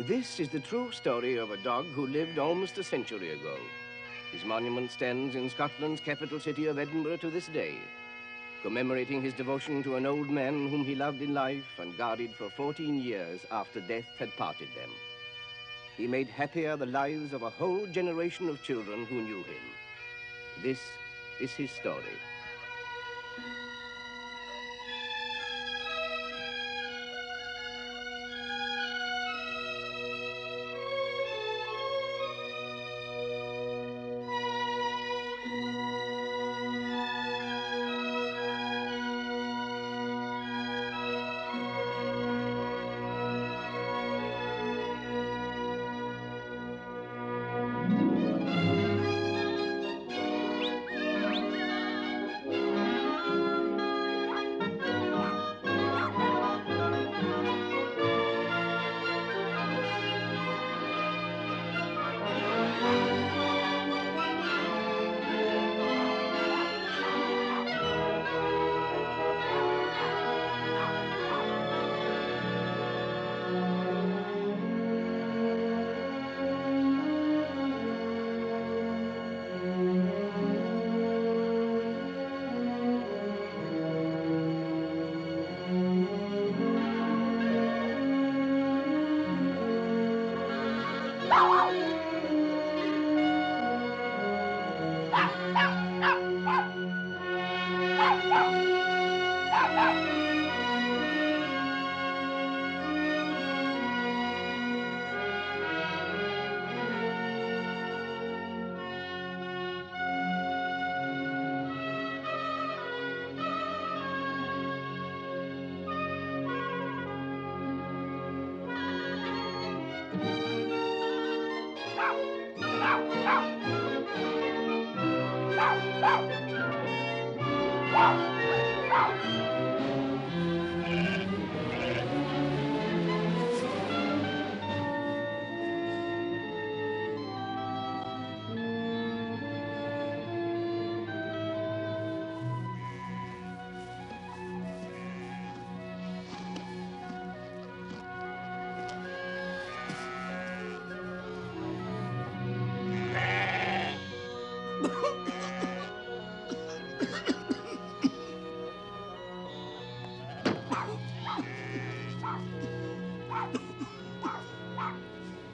This is the true story of a dog who lived almost a century ago. His monument stands in Scotland's capital city of Edinburgh to this day, commemorating his devotion to an old man whom he loved in life and guarded for 14 years after death had parted them. He made happier the lives of a whole generation of children who knew him. This is his story.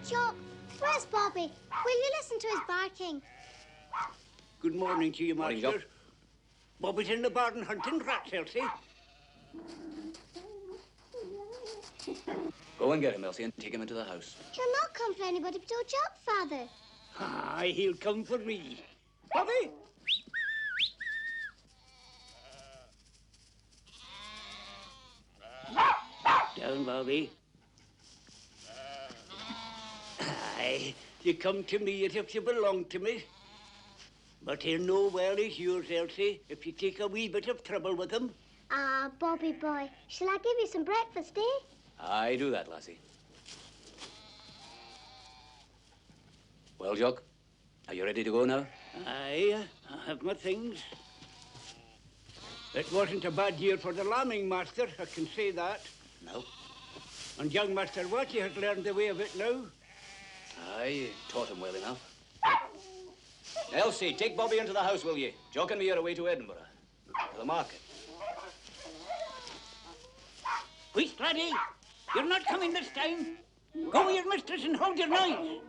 Jock, where's Bobby? Will you listen to his barking? Good morning to you, Morning, Master. Jock. Bobby's in the barn hunting rats, Elsie. Go and get him, Elsie, and take him into the house. He'll not come for anybody but old Jock, Father. Aye, he'll come for me. Bobby! Down, Bobby. Aye, you come to me as if you belong to me. But he'll know well he's yours, Elsie, if you take a wee bit of trouble with him. Ah, Bobby boy, shall I give you some breakfast, eh? I do that, lassie. Well, Jock, are you ready to go now? Aye, I have my things. It wasn't a bad year for the lambing, Master, I can say that. No. And young Master Watty has learned the way of it now. I taught him well enough. Elsie, take Bobby into the house, will ye? Jock and me are away to Edinburgh, to the market. Wait, laddie, you're not coming this time. Go with your mistress and hold your noise.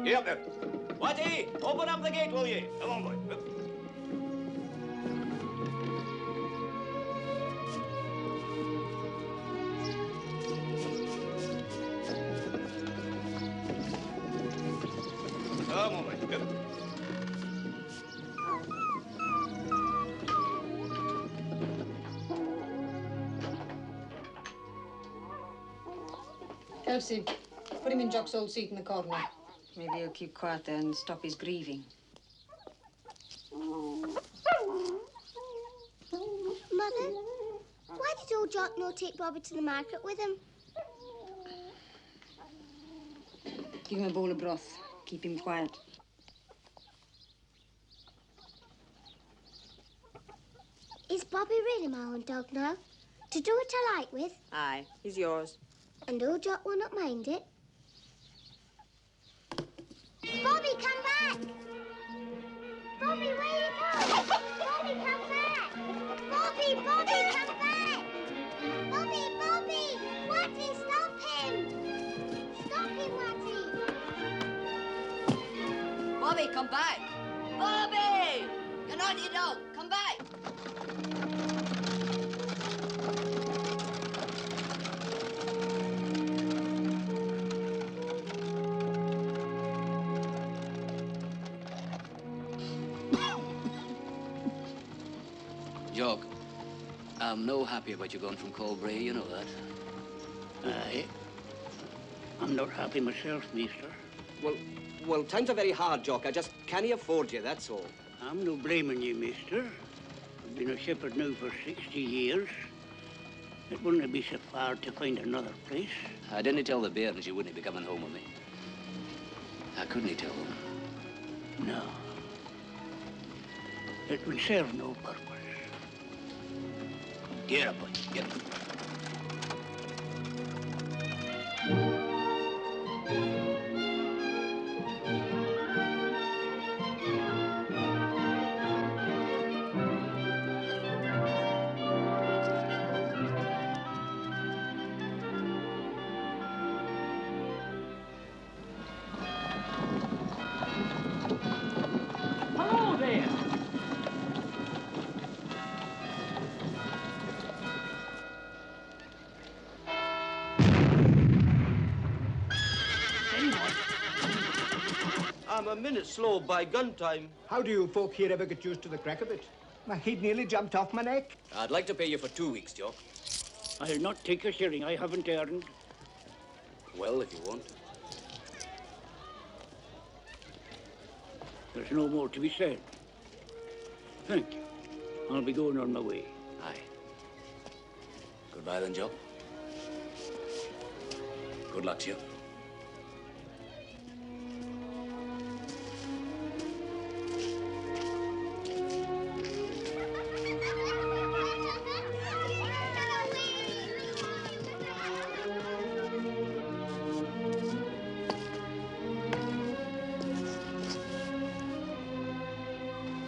Get up there. Watty, open up the gate, will ye? Come on, boy. Come on, boy. Yep. Elsie, put him in Jock's old seat in the corner. Maybe he'll keep quiet there and stop his grieving. Mother, why did old Jock not take Bobby to the market with him? Give him a bowl of broth. Keep him quiet. Bobby really my own dog now? To do what I like with? Aye, he's yours. And old Jock will not mind it? Bobby, come back! Bobby, where you go? Bobby, come back! Bobby, Bobby, come back! Bobby, Bobby! Watty, stop him! Stop him, Watty! Bobby, come back! Bobby! You're not your dog. Come back! Jock, I'm no happy about you going from Colbray, you know that. Aye. I'm not happy myself, mister. Well, times are very hard, Jock. I just can't afford you, that's all. I'm no blaming you, mister. I've been a shepherd now for 60 years. It wouldn't be so far to find another place. I didn't tell the bairns you wouldn't be coming home with me. I couldn't tell them. No. It would serve no purpose. Get up, boy. Get up. Hello there! I'm a minute slow by gun time. How do you folk here ever get used to the crack of it? Why, he'd nearly jumped off my neck. I'd like to pay you for 2 weeks, Jock. I'll not take a shilling I haven't earned. Well, if you want. There's no more to be said. Thank you. I'll be going on my way. Aye. Goodbye then, Jock. Good luck to you.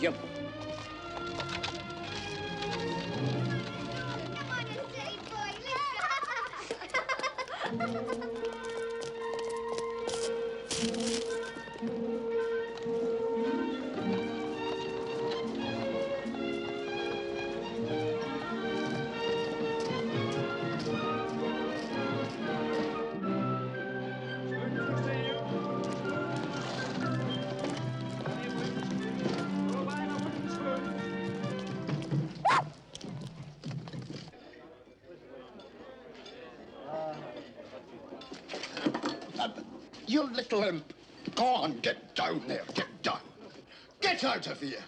Jump. Come on, you silly boy. You little imp. Go on, get down there, get down. Get out of here.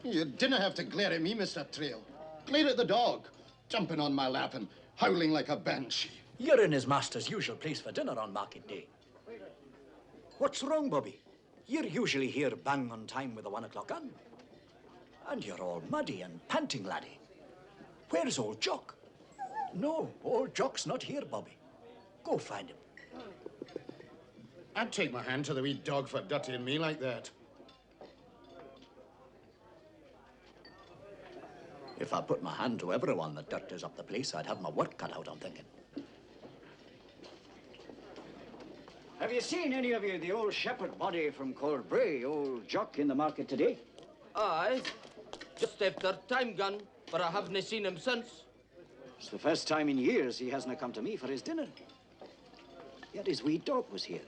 You didn't have to glare at me, Mr. Trail. Glare at the dog, jumping on my lap and howling like a banshee. You're in his master's usual place for dinner on market day. What's wrong, Bobby? You're usually here bang on time with the 1 o'clock gun. And you're all muddy and panting, laddie. Where's old Jock? No, old Jock's not here, Bobby. Go find him. I'd take my hand to the wee dog for dirtying me like that. If I put my hand to everyone that dirties up the place, I'd have my work cut out, I'm thinking. Have you seen any of you the old shepherd body from Colbray, old Jock, in the market today? Aye. Just after time gone, but I haven't seen him since. It's the first time in years he hasn't come to me for his dinner. Yet his wee dog was here.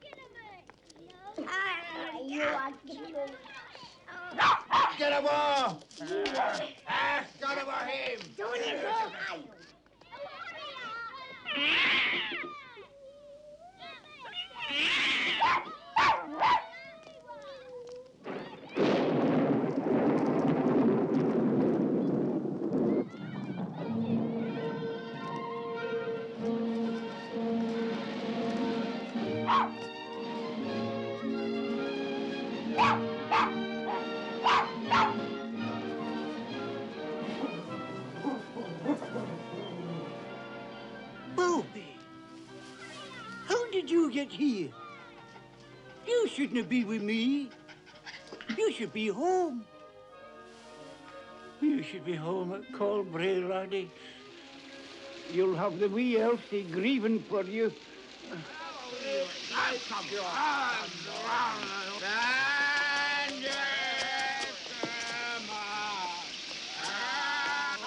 Get away! Get away him! Don't you go! did you get here? You shouldn't be with me. You should be home. You should be home at Colbray, laddie. You'll have the wee Elsie grieving for you.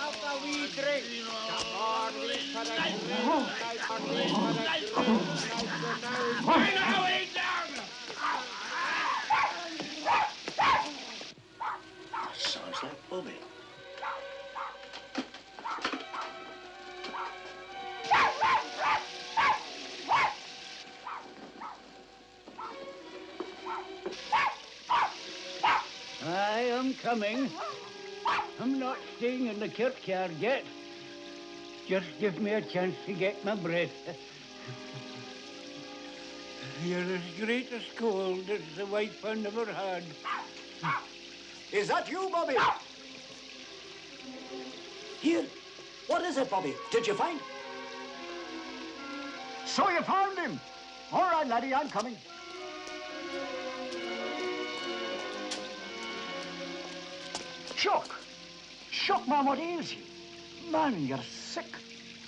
Have a wee drink. Sounds like Bobby. I am coming. I'm not staying in the kirkyard yet. Just give me a chance to get my breath. You're as great a scold as the wife I never had. Is that you, Bobby? Here. What is it, Bobby? Did you find? So you found him. All right, laddie, I'm coming. Chuck! Chuck, man, what ails you? Man, you're sick.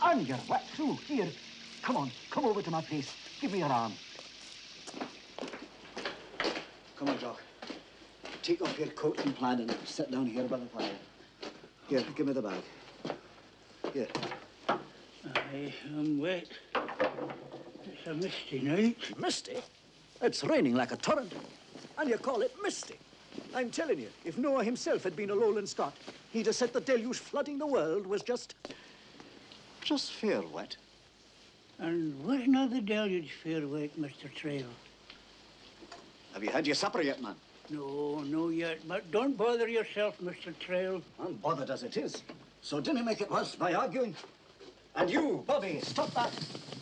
And you're wet through. Here, come on, come over to my place. Give me your arm. Come on, Jock. Take off your coat and plaid and sit down here by the fire. Here, give me the bag. Here. I am wet. It's a misty night. Misty? It's raining like a torrent. And you call it misty? I'm telling you, if Noah himself had been a lowland Scot, he'd have said the deluge flooding the world was just fair wet. And what's not the deluge fair wet, Mr. Trail? Have you had your supper yet, man? No yet. But don't bother yourself, Mr. Trail. I'm bothered as it is. So didn't make it worse by arguing. And you, Bobby, stop that.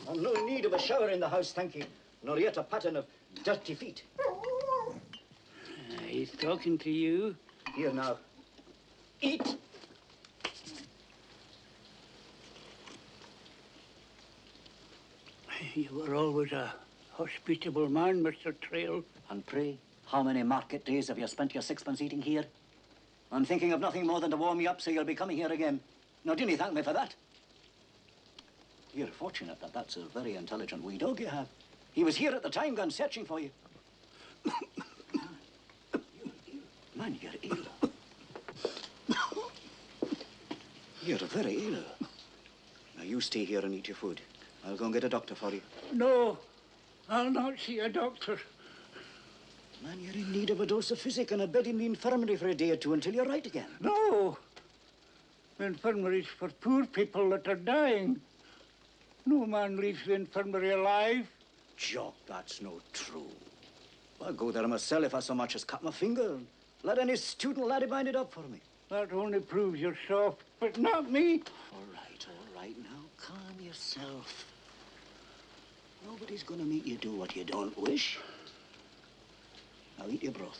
I've no need of a shower in the house, thank you. Nor yet a pattern of dirty feet. He's talking to you. Here now. Eat. You were always a hospitable man, Mr. Trail. And pray, how many market days have you spent your sixpence eating here? I'm thinking of nothing more than to warm you up so you'll be coming here again. Now, didn't you thank me for that? You're fortunate that that's a very intelligent wee dog you have. He was here at the time gun searching for you. Man, you're ill. You're very ill. Now, you stay here and eat your food. I'll go and get a doctor for you. No, I'll not see a doctor. Man, you're in need of a dose of physic and a bed in the infirmary for a day or two until you're right again. No. The infirmary's for poor people that are dying. No man leaves the infirmary alive. Jock, that's no true. I'll go there myself if I so much as cut my finger. Let any student laddie bind it up for me. That only proves you're soft, but not me. All right. Now, calm yourself. Nobody's going to make you do what you don't wish. Now, eat your broth.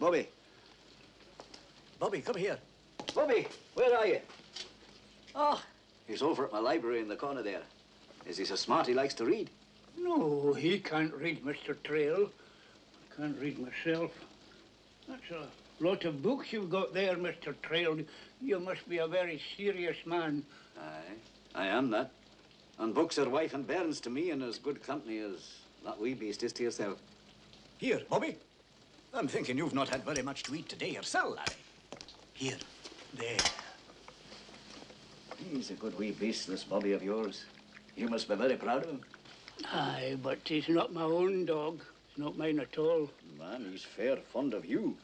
Bobby. Bobby, come here. Bobby, where are you? Oh, he's over at my library in the corner there. Is he so smart he likes to read? No, he can't read, Mr. Trail. I can't read myself. That's a lot of books you've got there, Mr. Trail. You must be a very serious man. Aye, I am that. And books are wife and bairns to me and as good company as that wee beast is to yourself. Here, Bobby. I'm thinking you've not had very much to eat today yourself, laddie. Here, there. He's a good wee beast, this Bobby of yours. You must be very proud of him. Aye, but he's not my own dog. He's not mine at all. Man, he's fair fond of you.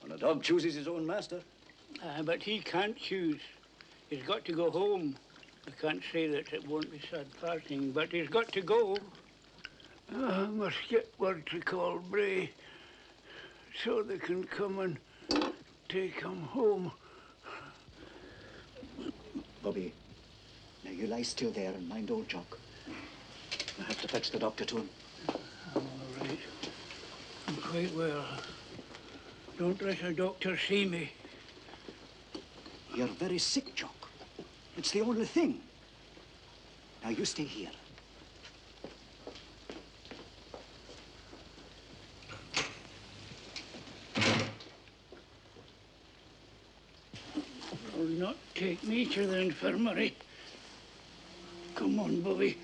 And a dog chooses his own master. Aye, but he can't choose. He's got to go home. I can't say that it won't be sad parting, but he's got to go. I must get word to Colbray so they can come and take him home. Bobby, now you lie still there and mind old Jock. I have to fetch the doctor to him. I'm all right. I'm quite well. Don't let a doctor see me. You're very sick, Jock. It's the only thing. Now, you stay here. not take me to the infirmary. Come on, Bobby.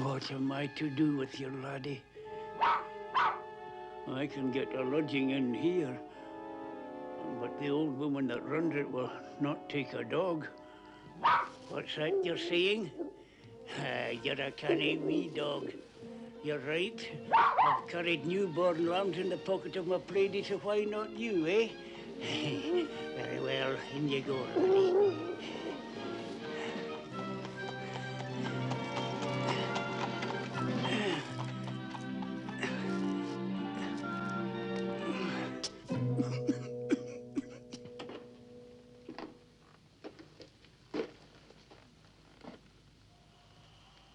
What am I to do with you, laddie? I can get a lodging in here, but the old woman that runs it will not take a dog. What's that you're saying? You're a canny wee dog. You're right. I've carried newborn lambs in the pocket of my plaidy, so why not you, eh? Very well, in you go, laddie.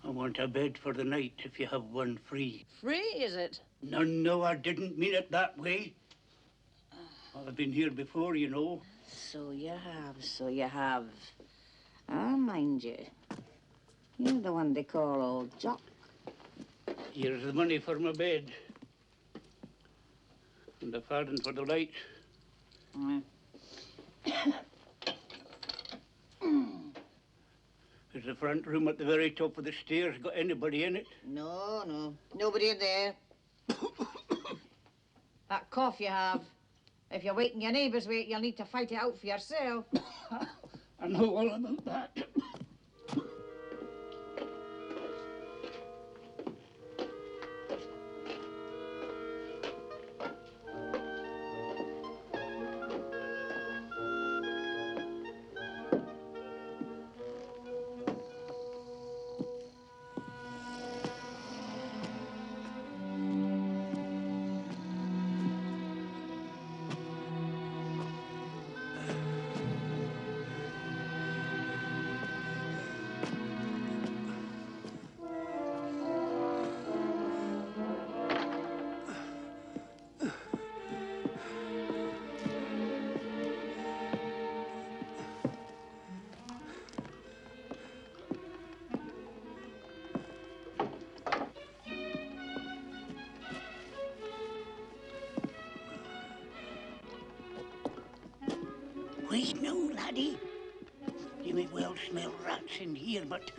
I want a bed for the night if you have one free. Free, is it? No, I didn't mean it that way. I've been here before, you know. So you have. Ah, mind you. You're the one they call old Jock. Here's the money for my bed. And the farthing for the light. Is the front room at the very top of the stairs got anybody in it? No. Nobody in there. That cough you have. If you're waking your neighbours with it, you'll need to fight it out for yourself. I know all about that. Wait now, laddie. You may well smell rats in here, but...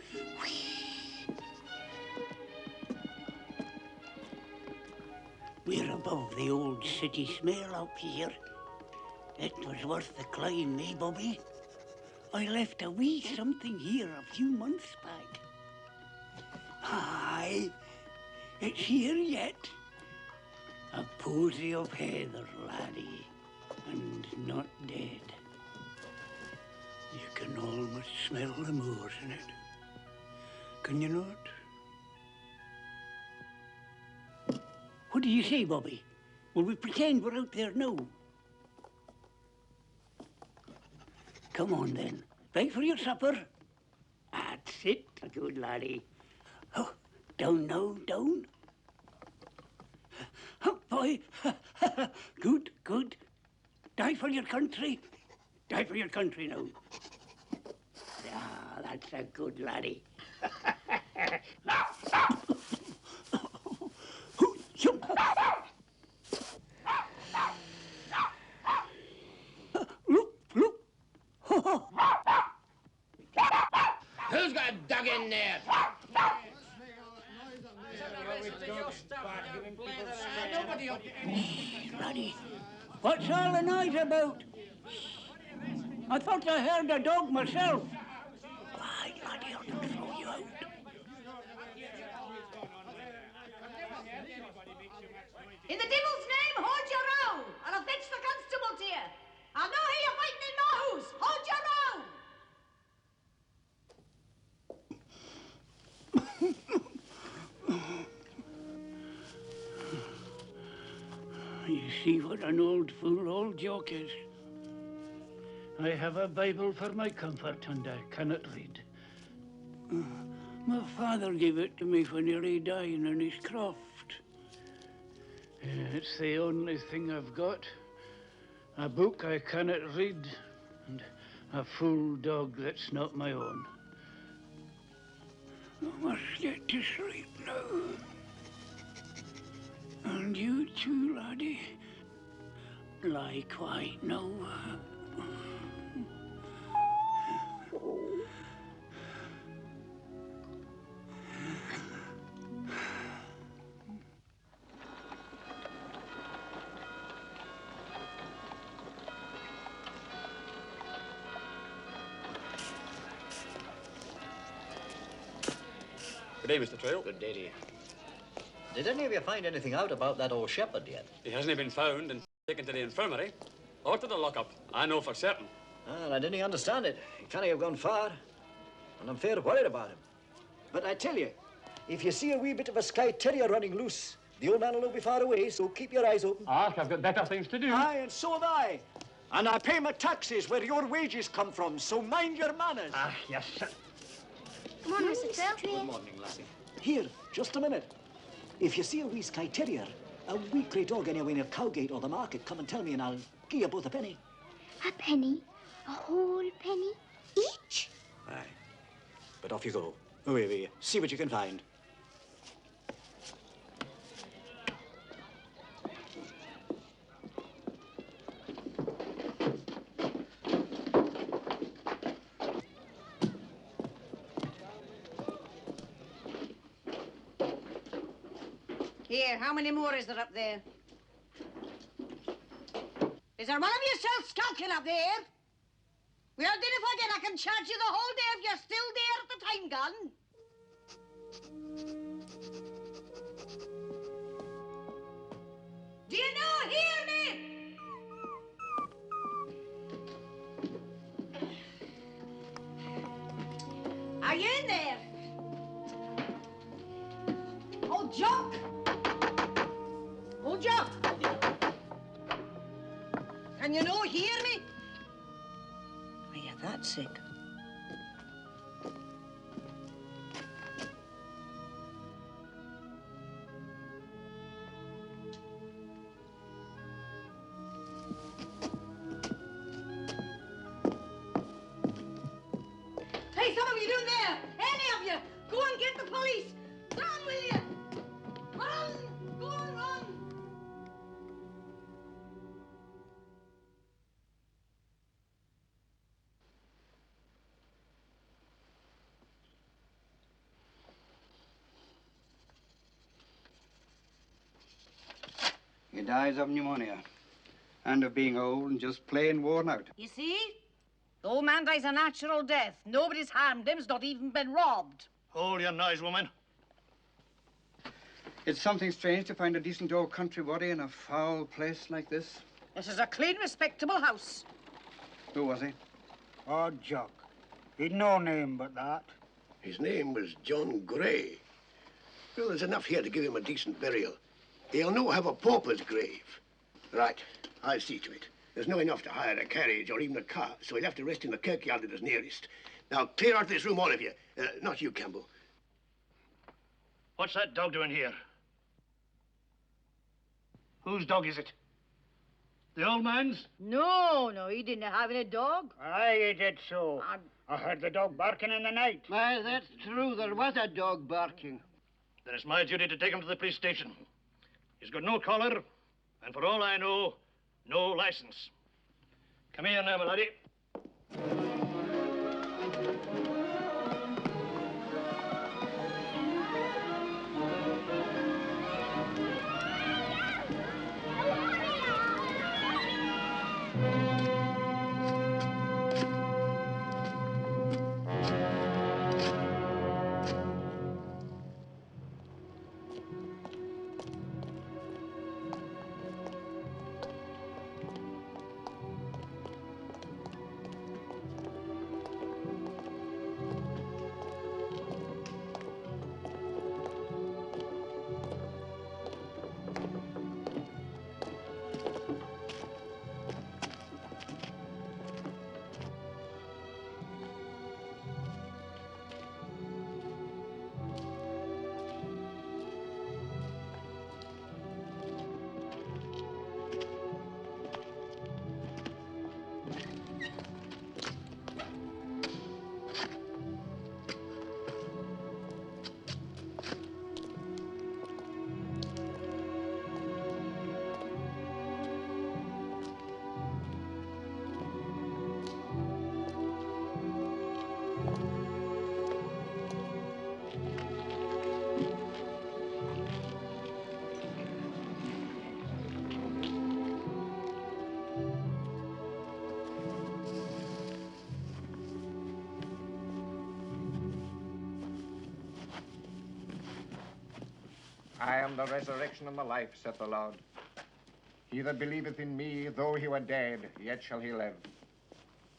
We're above the old city smell up here. It was worth the climb, eh, Bobby? I left a wee something here a few months back. Aye, it's here yet. A posy of heather, laddie, and not dead. You can almost smell the moors in it. Can you not? What do you say, Bobby? Will we pretend we're out there now? Come on, then. Right for your supper. That's it, a good laddie. Oh, down now, down. Oh, boy. Good. Die for your country. Die for your country now. Ah, that's a good laddie. Look. Who's got a dog in there? Laddie, what's all the noise about? I thought I heard a dog myself. Why, laddie, I'll throw you out. In the devil's name, hold your own, or I'll fetch the constable to you. I'll know how you're fighting in my house. Hold your own. You see what an old fool old Jock is. I have a Bible for my comfort, and I cannot read. My father gave it to me when he lay dying in his croft. It's the only thing I've got. A book I cannot read, and a fool dog that's not my own. I must get to sleep now. And you too, laddie. Lie quiet now. Good day, Mr. Trail. Good day to you. Did any of you find anything out about that old shepherd yet? He hasn't been found and taken to the infirmary or to the lockup. I know for certain. Well, I didn't understand it. He can't have gone far, and I'm fair worried about him. But I tell you, if you see a wee bit of a Skye Terrier running loose, the old man will not be far away, so keep your eyes open. I've got better things to do. Aye, and so have I. And I pay my taxes where your wages come from, so mind your manners. Yes, sir. Come on, Mr. Trail. Good morning, lassie. Here, just a minute. If you see a wee Skye Terrier, a wee grey dog anywhere near Cowgate or the market, come and tell me and I'll give you both a penny. A penny? A whole penny? Each? Aye. But off you go. Away, see what you can find. Here, how many more is there up there? Is there one of you still skulking up there? Well, then if I get, I can charge you the whole day if you're still there at the time gun. Do you not hear me? Are you in there? Old Jock! Old Jock! Can you not hear me? Are you that sick? Hey, some of you down there! Any of you! Go and get the police! Run, will you? Run! Go on, run! He dies of pneumonia and of being old and just plain worn out. You see? The old man dies a natural death. Nobody's harmed him. He's not even been robbed. Hold your noise, woman. It's something strange to find a decent old country body in a foul place like this. This is a clean, respectable house. Who was he? Oh, Jock. He'd no name but that. His name was John Gray. Well, there's enough here to give him a decent burial. He'll no have a pauper's grave. Right, I'll see to it. There's no enough to hire a carriage or even a car, so he'll have to rest in the kirkyard that is nearest. Now, clear out of this room, all of you. Not you, Campbell. What's that dog doing here? Whose dog is it? The old man's? No, he didn't have any dog. Aye, he did so. I heard the dog barking in the night. Aye, that's true. There was a dog barking. Then it's my duty to take him to the police station. He's got no collar, and for all I know, no license. Come here now, my laddie. I am the resurrection and the life, saith the Lord. He that believeth in me, though he were dead, yet shall he live.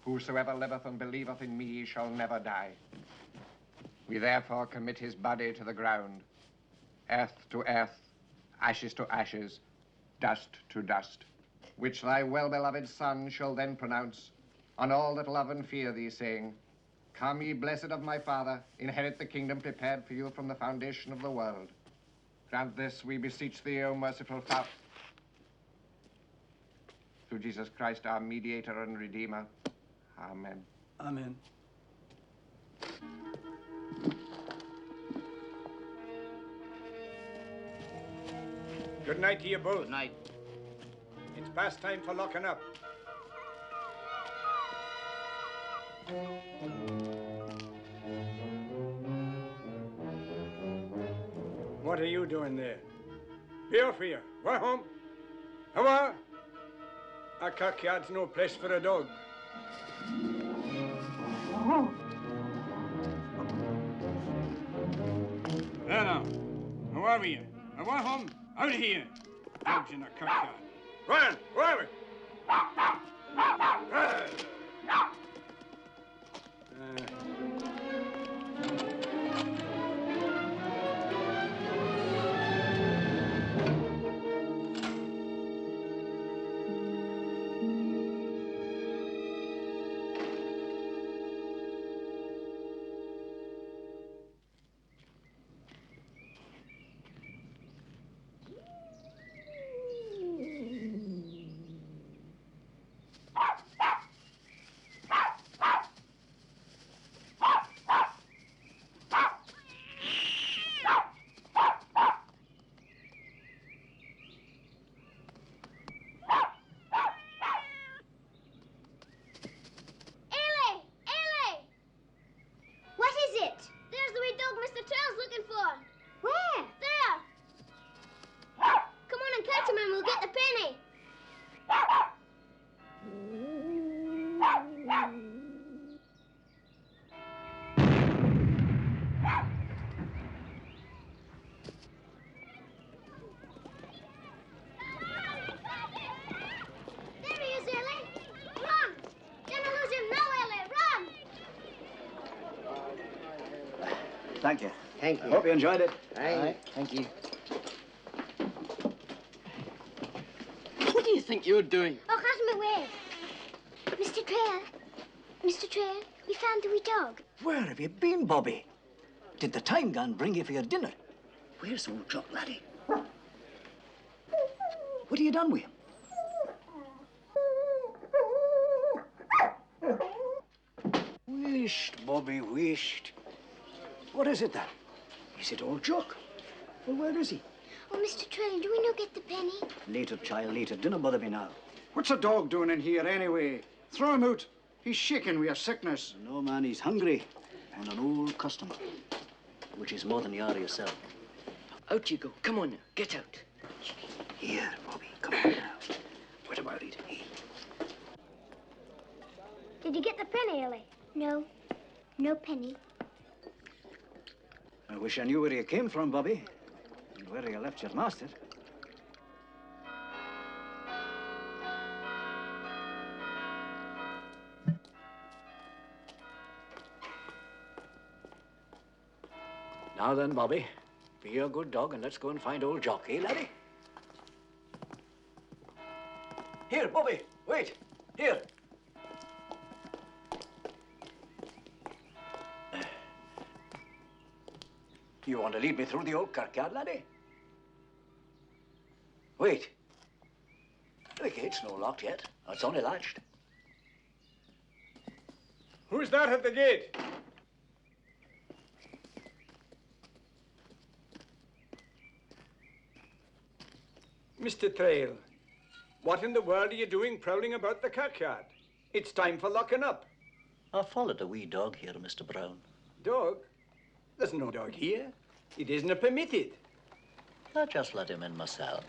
Whosoever liveth and believeth in me shall never die. We therefore commit his body to the ground, earth to earth, ashes to ashes, dust to dust, which thy well-beloved Son shall then pronounce on all that love and fear thee, saying, Come, ye blessed of my Father, inherit the kingdom prepared for you from the foundation of the world. Grant this, we beseech thee, O merciful Father, through Jesus Christ, our mediator and redeemer. Amen. Amen. Good night to you both. Good night. It's past time for locking up. What are you doing there? Be off here. Go home. Come on. A cockyard's no place for a dog. There now. How are you? Now go home. Out of here. Dogs in a cockyard. Run! Where? Thank you. Thank you. Hope you enjoyed it. Aye. Thank you. What do you think you're doing? Oh, how's my way? Mr. Trail. Mr. Trail, we found the wee dog. Where have you been, Bobby? Did the time gun bring you for your dinner? Where's old Jock, laddie? What have you done with him? Wisht, Bobby, wisht. What is it, then? Is it old Jock? Well, where is he? Oh, Mr. Trail, do we no get the penny? Later, child, later. Dinna bother me now. What's a dog doing in here anyway? Throw him out. He's shaking with a sickness. No, man, he's hungry. And an old customer. Which is more than you are yourself. Out you go. Come on now. Get out. Here, Bobby. Come on now. What about it? Did you get the penny, Ellie? No. No penny. I wish I knew where you came from, Bobby. And where you left your master. Now then, Bobby, be a good dog and let's go and find old Jock, eh, laddie? Here, Bobby, wait. Here. You want to lead me through the old kirkyard, laddie? Wait. The gate's no locked yet. It's only latched. Who's that at the gate? Mr. Trail, what in the world are you doing prowling about the kirkyard? It's time for locking up. I followed a wee dog here, Mr. Brown. Dog? There's no dog here. It isn't permitted. I just let him in myself.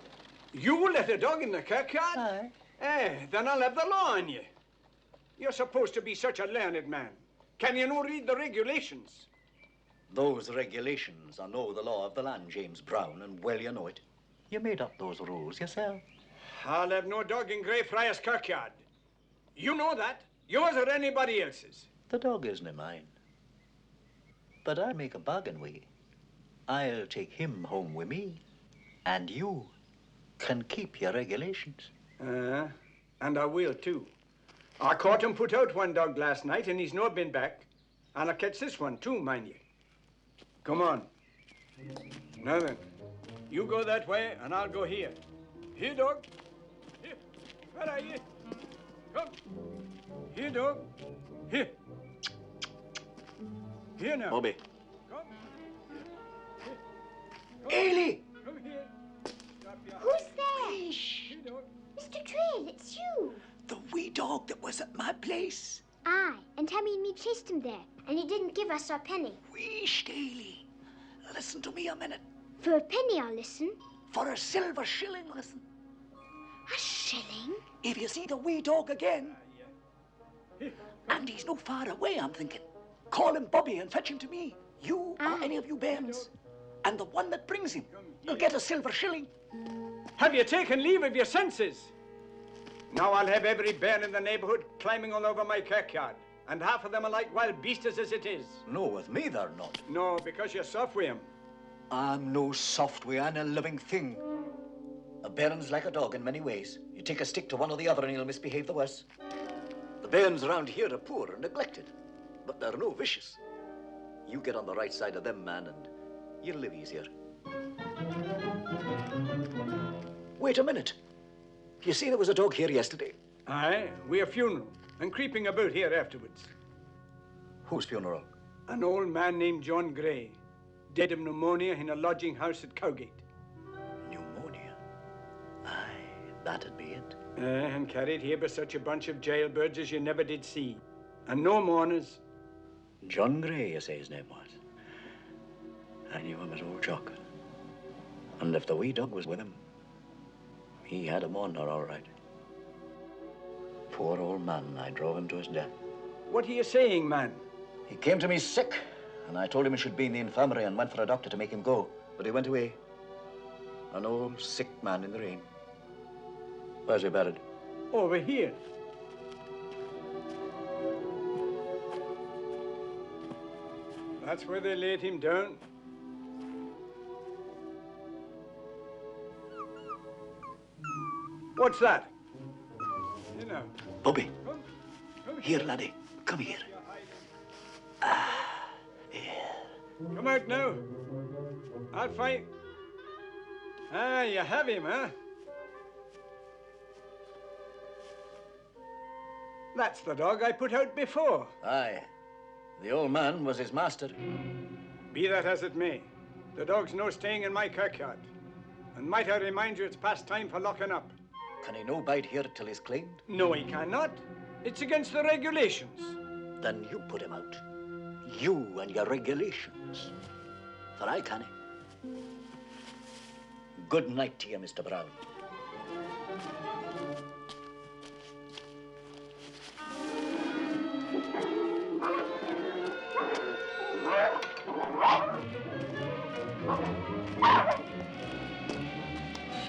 You let a dog in the kirkyard? Aye. Then I'll have the law on you. You're supposed to be such a learned man. Can you not read the regulations? Those regulations are no the law of the land, James Brown, and well you know it. You made up those rules yourself. I'll have no dog in Greyfriars Kirkyard. You know that. Yours or anybody else's. The dog isn't mine. But I'll make a bargain with you. I'll take him home with me, and you can keep your regulations. And I will, too. I caught him put out one dog last night, and he's not been back. And I'll catch this one, too, mind you. Come on. Now then, you go that way, and I'll go here. Here, dog. Here. Where are you? Come. Here, dog. Here. Here now. Bobby. Come. Ailey! Come here. Who's there? Shh. Mr. Trail, it's you. The wee dog that was at my place. Aye, and Tammy and me chased him there, and he didn't give us our penny. Wheesh, Ailey. Listen to me a minute. For a penny, I'll listen. For a silver shilling, listen. A shilling? If you see the wee dog again, and he's no far away, I'm thinking, call him Bobby and fetch him to me. You or any of you bairns. And the one that brings him will get a silver shilling. Have you taken leave of your senses? Now I'll have every bairn in the neighborhood climbing all over my kirkyard. And half of them are like wild beasts as it is. No, with me they're not. No, because you're soft with 'em. I'm no soft with any living thing. A bairn's like a dog in many ways. You take a stick to one or the other and he'll misbehave the worse. The bairns around here are poor and neglected, but they're no vicious. You get on the right side of them, man, and you'll live easier. Wait a minute. You see there was a dog here yesterday? Aye, we a funeral, and creeping about here afterwards. Whose funeral? An old man named John Gray, dead of pneumonia in a lodging house at Cowgate. Pneumonia? Aye, that'd be it. And carried here by such a bunch of jailbirds as you never did see. And no mourners. John Gray, you say his name was. I knew him as old Jock. And if the wee dog was with him, he had a mourner, all right. Poor old man, I drove him to his death. What are you saying, man? He came to me sick, and I told him he should be in the infirmary and went for a doctor to make him go. But he went away. An old sick man in the rain. Where's he buried? Over here. That's where they laid him down. What's that? You know. Bobby. Come Here, laddie. Come here. Come out now. I'll fight. Ah, you have him, huh? That's the dog I put out before. Aye. The old man was his master. Be that as it may, the dog's no staying in my kirkyard. And might I remind you it's past time for locking up. Can he no bide here till he's claimed? No, he cannot. It's against the regulations. Then you put him out. You and your regulations. For I can't. Good night to you, Mr. Brown.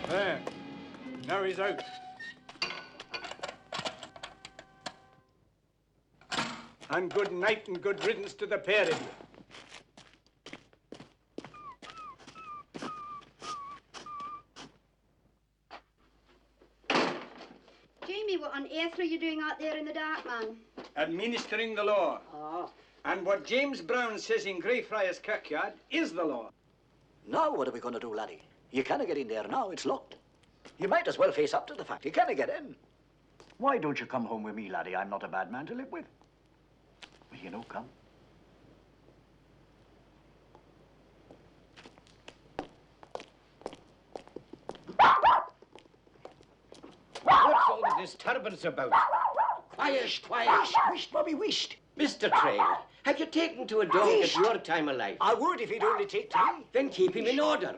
There. Now he's out. And good night and good riddance to the pair of you. Jamie, what on earth are you doing out there in the dark, man? Administering the law. Oh. And what James Brown says in Greyfriars Kirkyard is the law. Now what are we going to do, laddie? You can't get in there now. It's locked. You might as well face up to the fact. You can't get in. Why don't you come home with me, laddie? I'm not a bad man to live with. Will you know, come? What's all the disturbance about? Quiet, quiet. Wisht, Bobby, wisht. Mr. Trail, have you taken to a dog at your time of life? I would if he'd only take to me. Then keep him in order.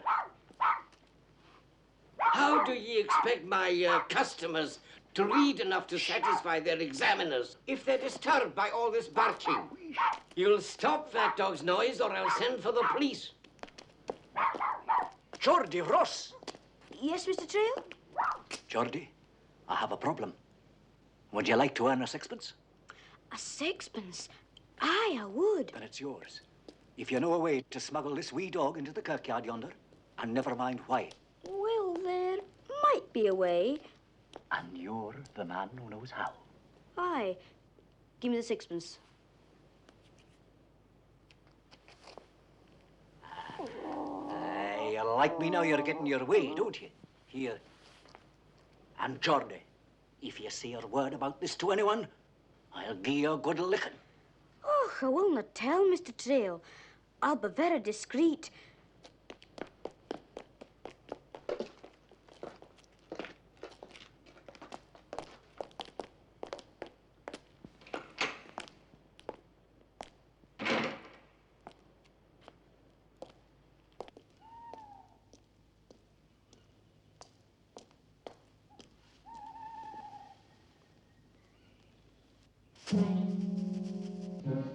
How do ye expect my customers to read enough to satisfy their examiners. If they're disturbed by all this barking, you'll stop that dog's noise or I'll send for the police. Geordie Ross! Yes, Mr. Trail? Geordie, I have a problem. Would you like to earn a sixpence? A sixpence? Aye, I would. Then it's yours. If you know a way to smuggle this wee dog into the kirkyard yonder, and never mind why. Well, there might be a way. And you're the man who knows how. Aye. Give me the sixpence. You like me now you're getting your way, don't you? Here. And Geordie, if you say a word about this to anyone, I'll give you a good licking. Oh, I will not tell, Mr. Trail. I'll be very discreet.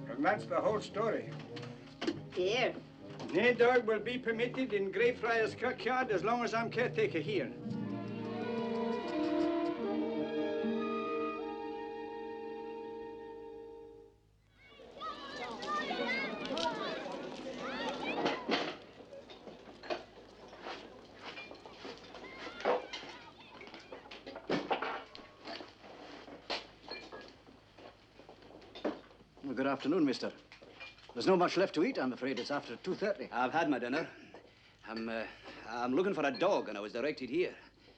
And that's the whole story. Here. No dog will be permitted in Greyfriars Kirkyard as long as I'm caretaker here. Well, good afternoon, mister. There's not much left to eat, I'm afraid. It's after 2:30. I've had my dinner. I'm looking for a dog, and I was directed here.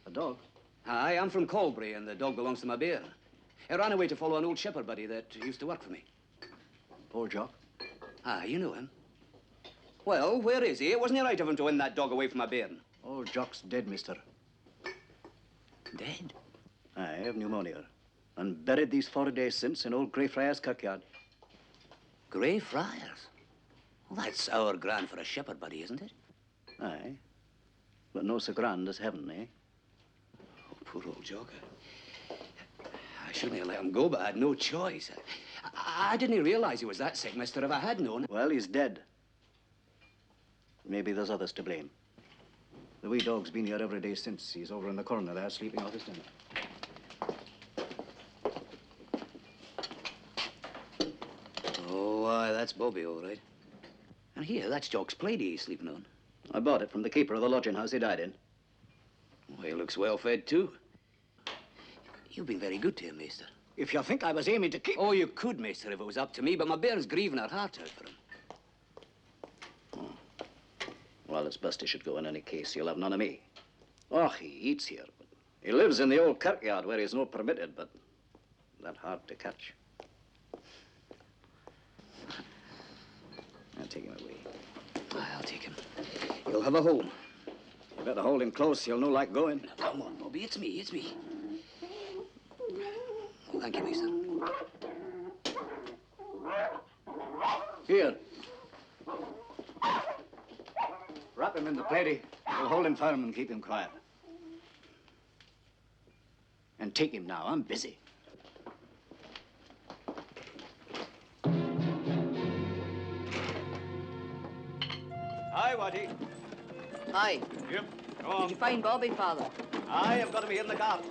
A dog? Aye, I'm from Colbury, and the dog belongs to my bear. I ran away to follow an old shepherd buddy that used to work for me. Old Jock? Ah, you know him. Well, where is he? It wasn't right of him to win that dog away from my bairn. Old Jock's dead, mister. Dead? Aye, of pneumonia. And buried these 4 days since in old Greyfriars Kirkyard. Greyfriars? Well, that's our grand for a shepherd buddy, isn't it? Aye. But no so grand as heaven, eh? Oh, poor old Jock. I shouldn't have let him go, but I had no choice. I didn't realize he was that sick, mister. If I had known... Well, he's dead. Maybe there's others to blame. The wee dog's been here every day since. He's over in the corner there, sleeping off his dinner. Oh, aye, that's Bobby, all right. And here, that's Jock's plate he's sleeping on. I bought it from the keeper of the lodging house he died in. Well, he looks well fed, too. You've been very good to him, mister. If you think I was aiming to keep... Oh, you could, mister, if it was up to me, but my bairn's grieving her heart out for him. Oh. Well, it's best he should go in any case. He'll have none of me. Oh, he eats here. But he lives in the old kirkyard where he's not permitted, but that hard to catch. I'll take him away. Aye, I'll take him. He'll have a home. You better hold him close. He'll no like going. Now, come on, Bobby. It's me. It's me. Oh, thank you, mister. Here. Wrap him in the platey. We'll hold him firm and keep him quiet. And take him now. I'm busy. Hi, Watty. Hi. Yep, go on. Did you find Bobby, Father? Aye, I've got him here in the cart.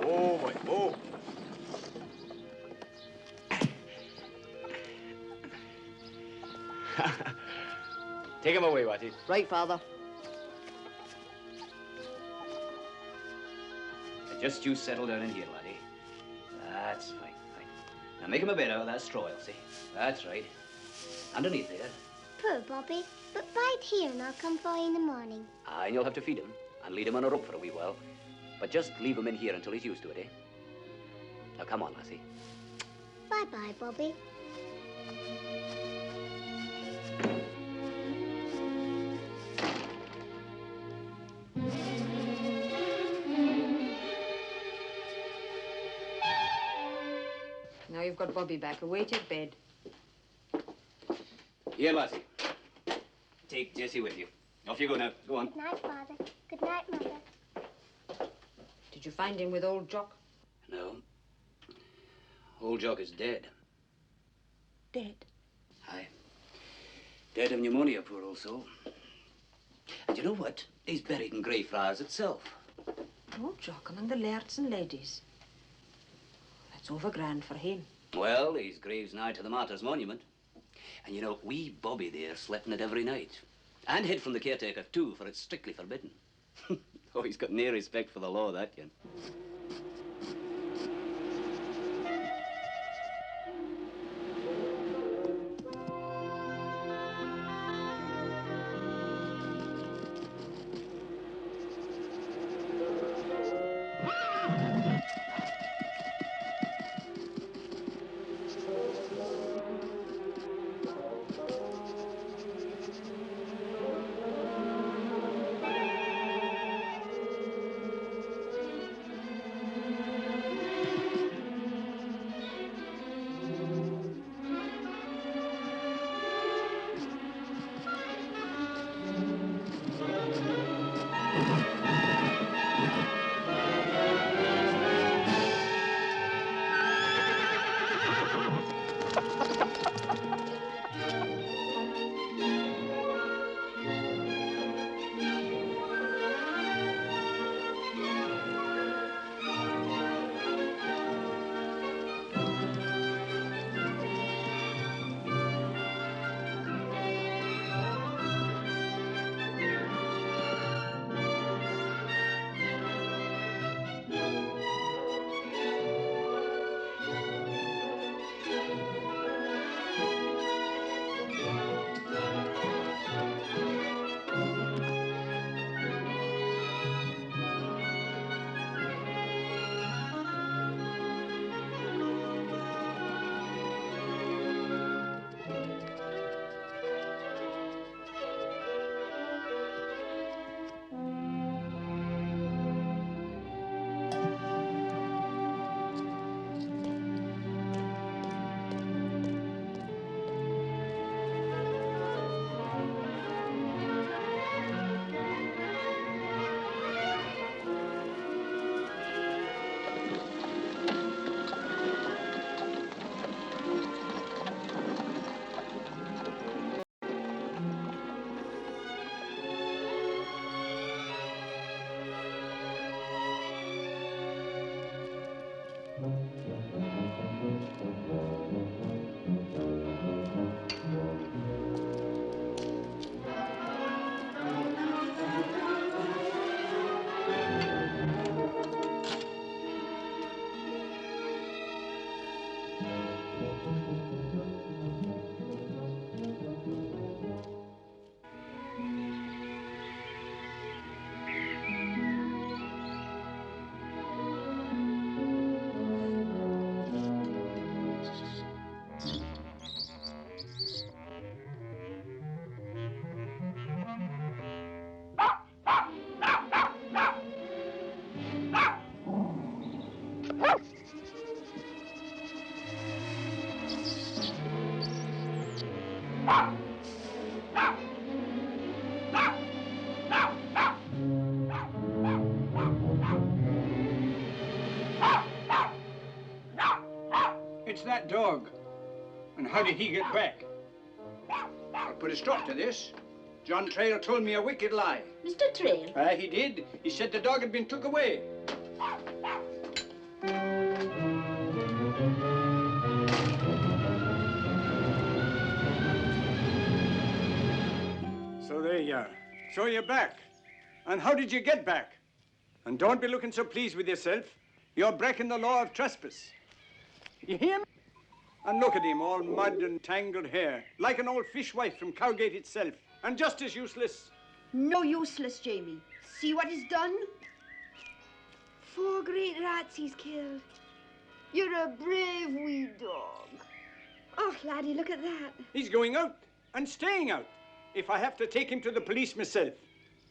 Oh, boy, oh. Take him away, Watty. Right, Father. Just you settle down in here, laddie. That's fine, fine. Now make him a bed out of that straw, Elsie. That's right. Underneath there. Poor Bobby. But bide here and I'll come for you in the morning. Aye, and you'll have to feed him and lead him on a rope for a wee while. But just leave him in here until he's used to it, eh? Now come on, lassie. Bye-bye, Bobby. Now you've got Bobby back. Away to bed. Here, lassie. Take Jessie with you. Off you go now. Go on. Good night, Father. Good night, Mother. find him with old Jock? No. Old Jock is dead. Dead? Aye. Dead of pneumonia, poor old soul. And you know what? He's buried in Greyfriars itself. Old Jock among the lairds and ladies. That's over grand for him. Well, his grave's nigh to the Martyrs' Monument. And you know, wee Bobby there slept in it every night. And hid from the caretaker, too, for it's strictly forbidden. Oh, he's got near respect for the law, that kin. It's that dog. And how did he get back? I'll put a stop to this. John Trail told me a wicked lie. Mr. Trail? He did. He said the dog had been took away. So there you are. So you're back. And how did you get back? And don't be looking so pleased with yourself. You're breaking the law of trespass. You hear me? And look at him, all mud and tangled hair, like an old fishwife from Cowgate itself, and just as useless. No useless, Jamie. See what he's done? 4 great rats he's killed. You're a brave wee dog. Oh, laddie, look at that. He's going out and staying out, if I have to take him to the police myself.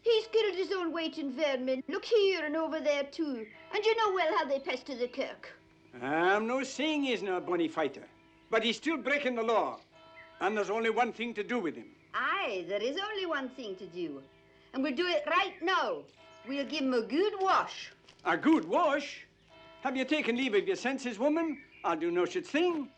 He's killed his own weight in vermin. Look here and over there, too. And you know well how they pester the kirk. I'm no saying he's no bonny fighter, but he's still breaking the law. And there's only one thing to do with him. Aye, there is only one thing to do. And we'll do it right now. We'll give him a good wash. A good wash? Have you taken leave of your senses, woman? I'll do no such thing.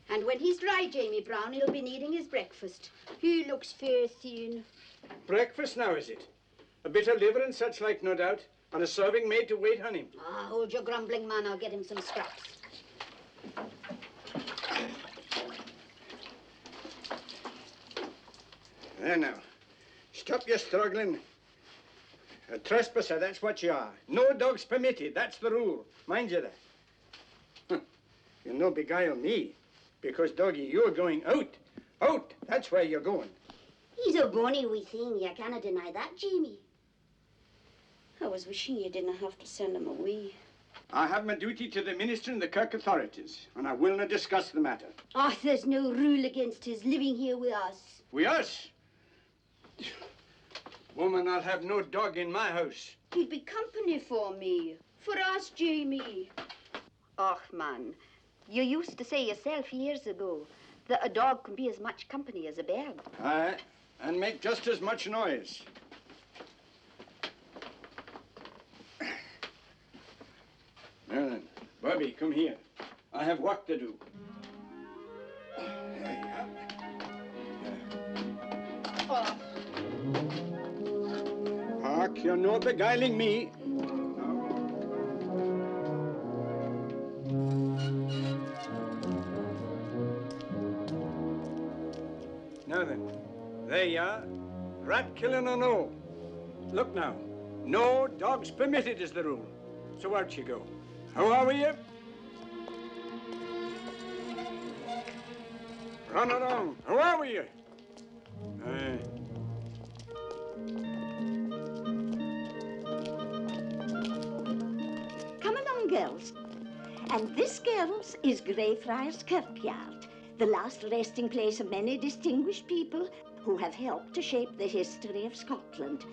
And when he's dry, Jamie Brown, he'll be needing his breakfast. He looks fair thin. Breakfast now, is it? A bit of liver and such like, no doubt, and a serving maid to wait on him. Ah, hold your grumbling, man. I'll get him some scraps. There now. Stop your struggling. A trespasser, that's what you are. No dogs permitted, that's the rule. Mind you that. You'll no beguile me, because, doggy, you're going out. Out, that's where you're going. He's a bonny wee thing. You cannot deny that, Jamie. I was wishing you didn't have to send him away. I have my duty to the minister and the kirk authorities, and I will not discuss the matter. Oh, there's no rule against his living here with us. We us? Woman, I'll have no dog in my house. He'd be company for me. For us, Jamie. Och, man. You used to say yourself years ago that a dog can be as much company as a bird. Aye, and make just as much noise. Now then, Bobby, come here. I have work to do. There you are. Hark, you're no beguiling me. Now then, there you are. Rat killing or no. Look now, no dogs permitted is the rule. So out you go. How are we? Run along. How are we? Come along, girls. And this, girls, is Greyfriars Kirkyard, the last resting place of many distinguished people who have helped to shape the history of Scotland.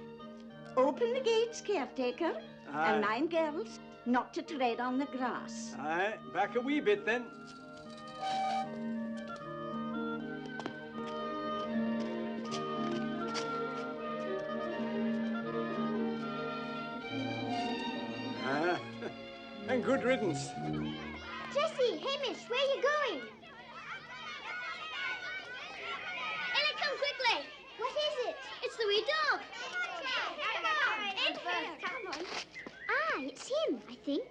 Open the gates, caretaker. Aye. And mind, girls, not to tread on the grass. Aye, back a wee bit then. And good riddance. Jessie, Hamish, where are you going? Ella, come quickly. What is it? It's the wee dog. Come on. Ah, it's him, I think.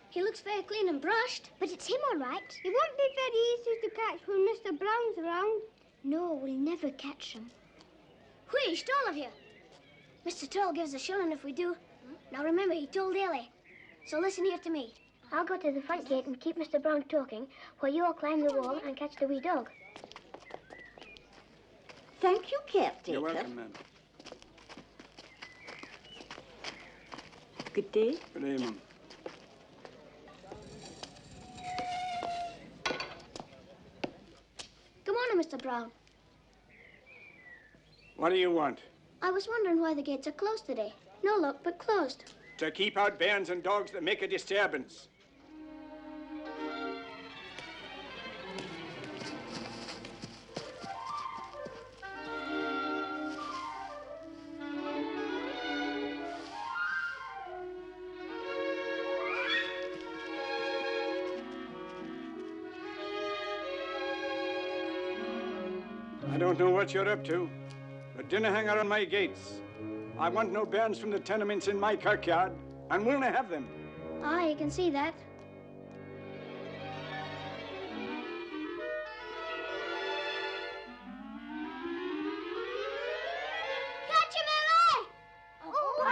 He looks very clean and brushed, but it's him all right. It won't be very easy to catch when Mr. Brown's around. No, we'll never catch him. Wheesht, all of you. Mr. Troll gives a shilling if we do. Now remember, he told Ellie. So listen here to me. I'll go to the front gate and keep Mr. Brown talking while you all climb the wall and catch the wee dog. Thank you, caretaker. You're welcome, ma'am. Good day. Good day, ma'am. Good morning, Mr. Brown. What do you want? I was wondering why the gates are closed today. No luck, but closed. To keep out bairns and dogs that make a disturbance. I don't know what you're up to, but dinna hang around my gates. I want no bairns from the tenements in my kirkyard, and will not have them. Aye, I can see that. Catch him, Ellie! Oh,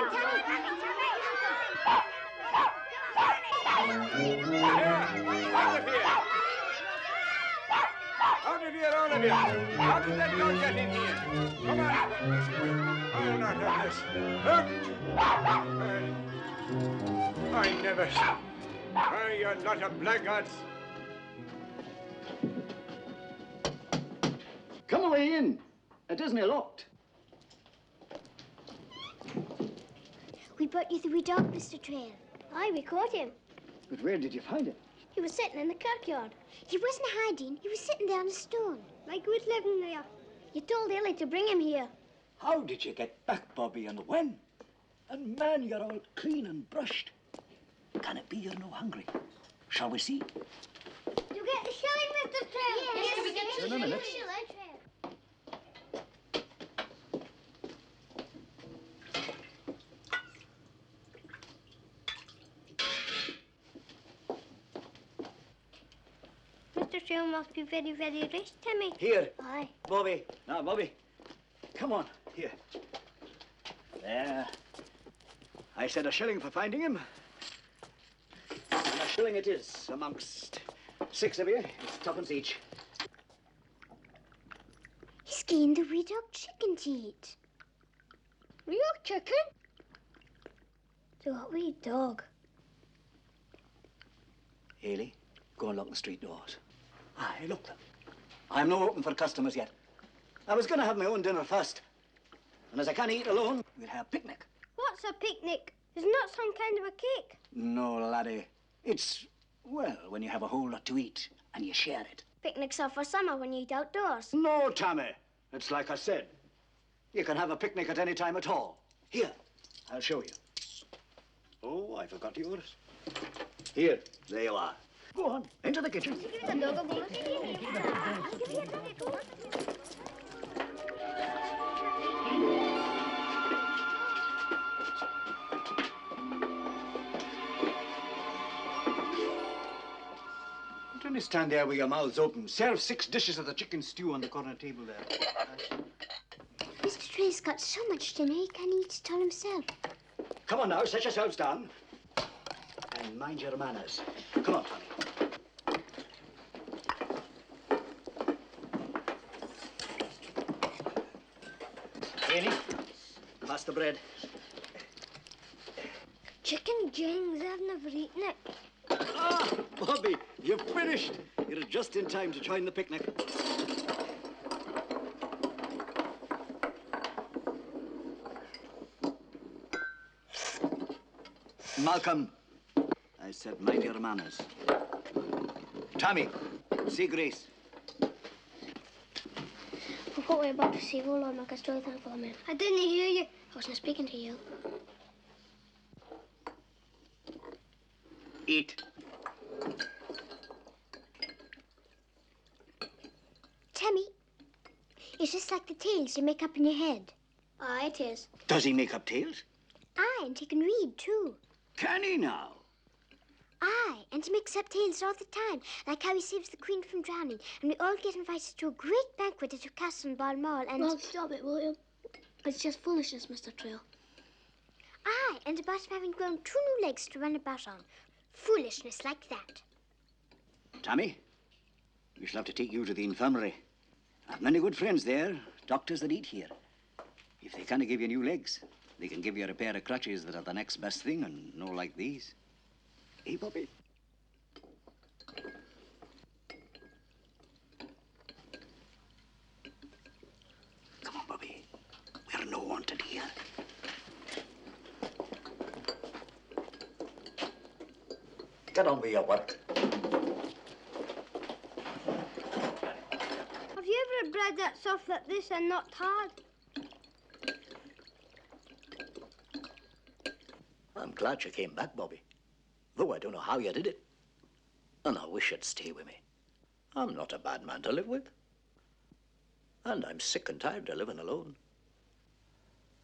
Out of here, all of you! How did that dog get in here? Come on! I'll not have this. I never... Oh, you lot of blackguards. Come away in. It isn't locked. We brought you the wee dog, Mr. Trail. Aye, we caught him. But where did you find it? He was sitting in the kirkyard. He wasn't hiding. He was sitting there on a stone. Like he was living there. You told Ellie to bring him here. How did you get back, Bobby, and when? And man, you're all clean and brushed. Can it be you're no hungry? Shall we see? You get the shilling, Mr. Trail. Yes, we get the In a minute. Mr. Trail must be very, very rich, Timmy. Here. Aye. Bobby. Now, Bobby. Come on. Here. There. I said a shilling for finding him. And a shilling it is amongst 6 of you. It's twopence each. He's getting the wee dog chicken to eat. Real chicken? The wee dog. Haley, go and lock the street doors. Aye, look them. I'm not open for customers yet. I was going to have my own dinner first. And as I can't eat alone, we'll have a picnic. What's a picnic? Isn't that some kind of a cake? No, laddie. It's, well, when you have a whole lot to eat and you share it. Picnics are for summer when you eat outdoors. No, Tammy. It's like I said. You can have a picnic at any time at all. Here, I'll show you. Oh, I forgot yours. Here, there you are. Go on, into the kitchen. Don't you stand there with your mouths open. Serve 6 dishes of the chicken stew on the corner table there. Mr. Trey's got so much dinner he can't eat it all himself. Come on now, set yourselves down. And mind your manners. Come on, Tommy. Haley, pass the bread. Chicken Jings, I've never eaten it. Ah, Bobby, you've finished. You're just in time to join the picnic. Malcolm, I said mind your manners. Tommy, see Grace. What were you about to say? Hold on, Marcus. Do that for a minute. I didn't hear you. I wasn't speaking to you. Eat. Timmy, it's just like the tales you make up in your head. Aye, it is. Does he make up tales? Aye, and he can read, too. Can he now? Aye, and he makes up tales all the time, like how he saves the Queen from drowning, and we all get invited to a great banquet at your castle in Balmoral, and... Well, stop it, will you? It's just foolishness, Mr. Trail. Aye, and about him having grown 2 new legs to run about on. Foolishness like that. Tommy, we shall have to take you to the infirmary. I've many good friends there, doctors that eat here. If they can't give you new legs, they can give you a pair of crutches that are the next best thing, and no like these. Hey, Bobby? Come on, Bobby. We're no wanted here. Get on with your work. Have you ever had bread that's soft like this and not hard? I'm glad you came back, Bobby. Though I don't know how you did it. And I wish you'd stay with me. I'm not a bad man to live with. And I'm sick and tired of living alone.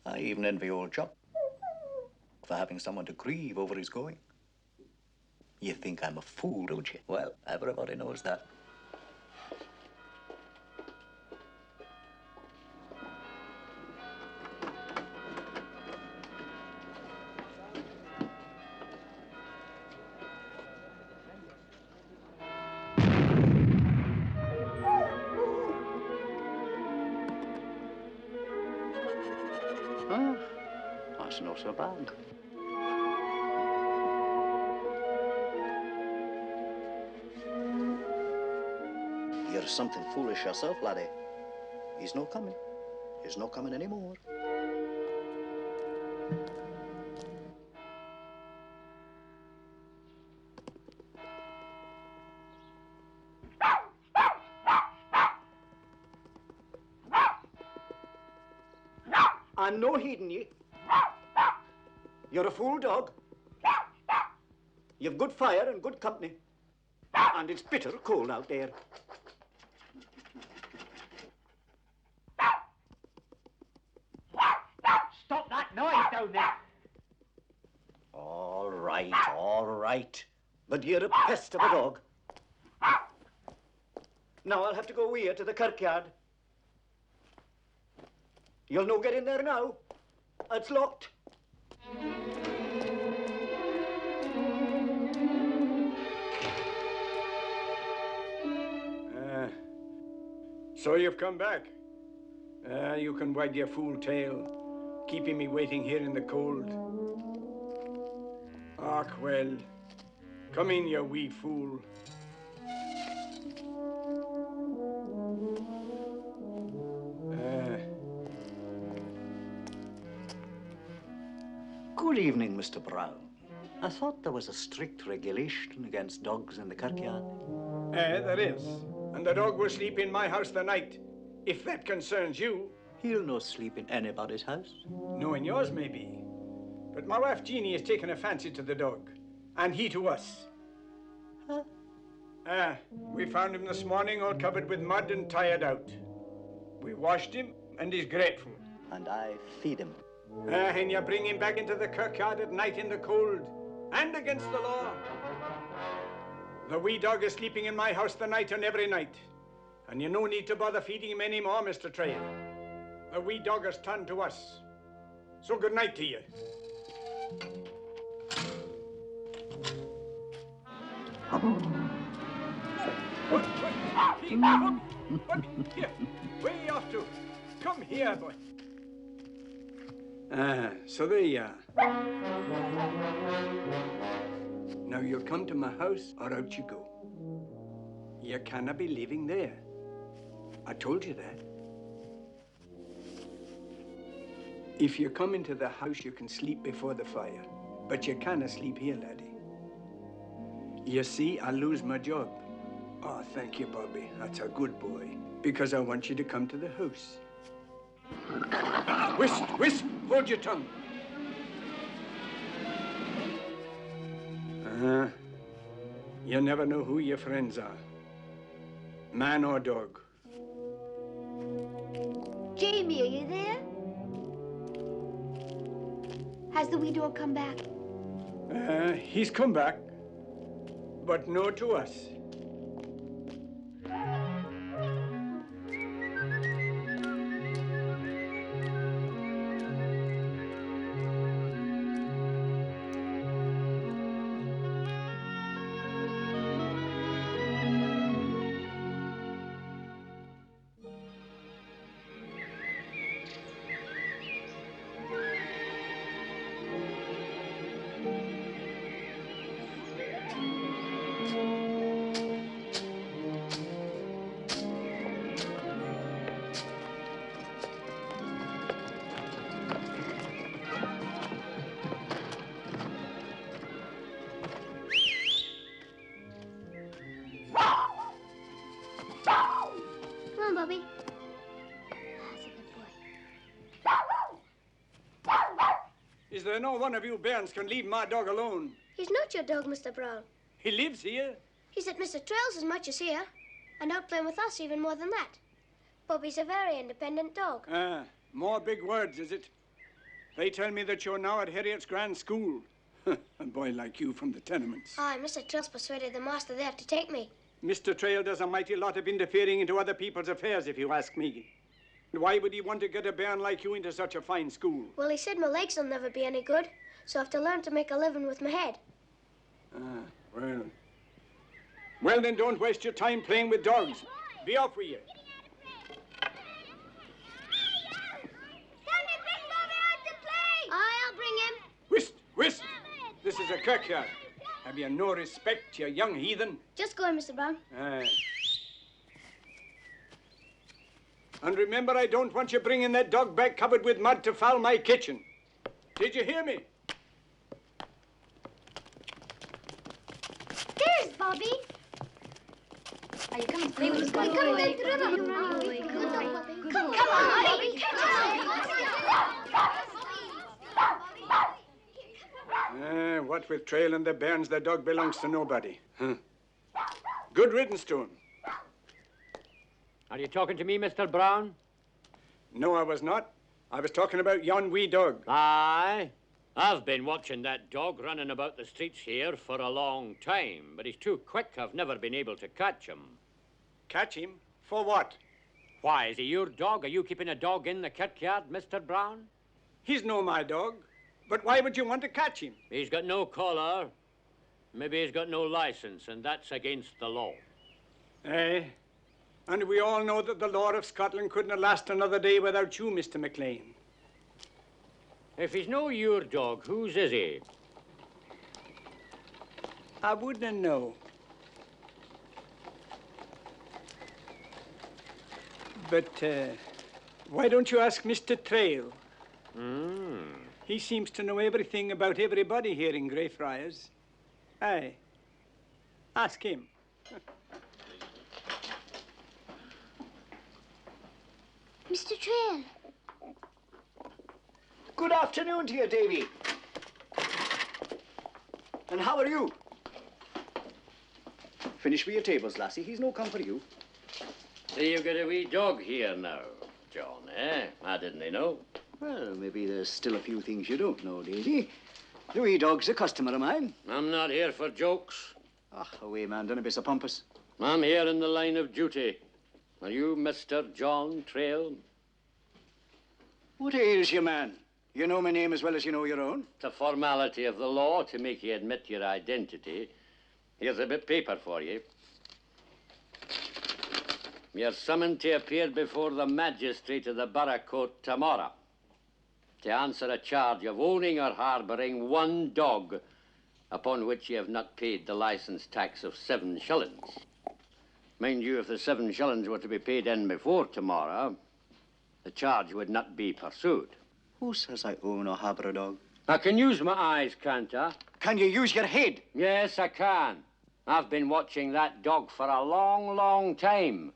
I even envy old Jock for having someone to grieve over his going. You think I'm a fool, don't you? Well, everybody knows that. That's not so bad. You're something foolish yourself, laddie. He's no coming. He's no coming anymore. I'm no heeding ye. You're a fool dog. You've good fire and good company. And it's bitter cold out there. Stop that noise down there. All right. But you're a pest of a dog. Now I'll have to go with you to the kirkyard. You'll no get in there now. It's locked. So you've come back. You can wag your fool tail, keeping me waiting here in the cold. Ah, well, come in, you wee fool. Good evening, Mr. Brown. I thought there was a strict regulation against dogs in the kirkyard. There is. And the dog will sleep in my house the night, if that concerns you. He'll no sleep in anybody's house. No, in yours, maybe. But my wife, Jeannie, has taken a fancy to the dog, and he to us. Huh? We found him this morning all covered with mud and tired out. We washed him, and he's grateful. And I feed him. And you bring him back into the kirkyard at night in the cold, and against the law. The wee dog is sleeping in my house the night and every night. And you no need to bother feeding him any more, Mr. Trail. The wee dog has turned to us. So good night to you. What? Here, where are you off to? Come here, boy. So there you are. Now you'll come to my house or out you go. You cannot be living there. I told you that. If you come into the house, you can sleep before the fire. But you cannot sleep here, laddie. You see, I lose my job. Oh, thank you, Bobby. That's a good boy. Because I want you to come to the house. Whist, hold your tongue. You never know who your friends are. Man or dog. Jamie, are you there? Has the wee dog come back? He's come back, but no to us. Bobby. That's a good boy. Is there no one of you bairns can leave my dog alone? He's not your dog, Mr. Brown. He lives here. He's at Mr. Trail's as much as here, and out playing with us even more than that. Bobby's a very independent dog. More big words, is it? They tell me that you're now at Harriet's grand school. A boy like you from the tenements. Aye, Mr. Trail's persuaded the master there to take me. Mr. Trail does a mighty lot of interfering into other people's affairs, if you ask me. Why would he want to get a bairn like you into such a fine school? Well, he said my legs will never be any good, so I have to learn to make a living with my head. Well, then don't waste your time playing with dogs. Be off with you. Aye, I'll bring him. Whist! This is a kirkyard. Have you no respect, you young heathen? Just go in, Mr. Brown. And remember, I don't want you bringing that dog back covered with mud to foul my kitchen. Did you hear me? There's Bobby. Are you coming to play with us, Bobby? Come on, Bobby. Come on, Bobby. Come on, Bobby. what with Trail and the bairns, the dog belongs to nobody. Huh. Good riddance to him. Are you talking to me, Mr. Brown? No, I was not. I was talking about yon wee dog. Aye. I've been watching that dog running about the streets here for a long time, but he's too quick. I've never been able to catch him. Catch him? For what? Why, is he your dog? Are you keeping a dog in the kirkyard, Mr. Brown? He's no my dog. But why would you want to catch him? He's got no collar. Maybe he's got no license, and that's against the law. Eh? And we all know that the law of Scotland couldn't last another day without you, Mr. McLean. If he's no your dog, whose is he? I wouldn't know. But why don't you ask Mr. Trail? He seems to know everything about everybody here in Greyfriars. Aye. Ask him. Mr. Trail. Good afternoon to you, Davy. And how are you? Finish with your tables, lassie. He's no come for you. So you've got a wee dog here now, John, eh? I didn't know. Well, maybe there's still a few things you don't know, Davy. The wee dog's a customer of mine. I'm not here for jokes. Ah, away, man. Don't be so pompous. I'm here in the line of duty. Are you Mr. John Trail? What ails you, man? You know my name as well as you know your own. It's a formality of the law to make you admit your identity. Here's a bit of paper for you. You're summoned to appear before the magistrate of the borough court tomorrow to answer a charge of owning or harbouring one dog upon which you have not paid the licence tax of 7 shillings. Mind you, if the 7 shillings were to be paid in before tomorrow, the charge would not be pursued. Who says I own or harbour a dog? I can use my eyes, can't I? Can you use your head? Yes, I can. I've been watching that dog for a long, long time.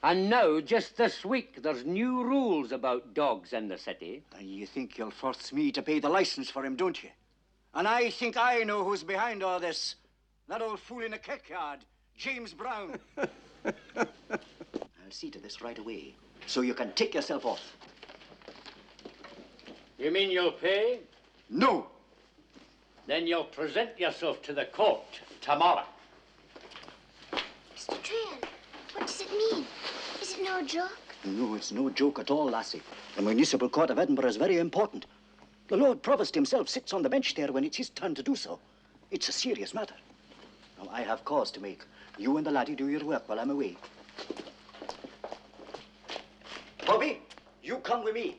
And now, just this week, there's new rules about dogs in the city. And you think you'll force me to pay the licence for him, don't you? And I think I know who's behind all this. That old fool in the kirkyard, James Brown. I'll see to this right away, so you can take yourself off. You mean you'll pay? No. Then you'll present yourself to the court tomorrow. Mr. Trail, what does it mean? Is it no joke? No, it's no joke at all, lassie. The Municipal Court of Edinburgh is very important. The Lord Provost himself sits on the bench there when it's his turn to do so. It's a serious matter. Now, I have cause to make. You and the laddie do your work while I'm away. Bobby, you come with me.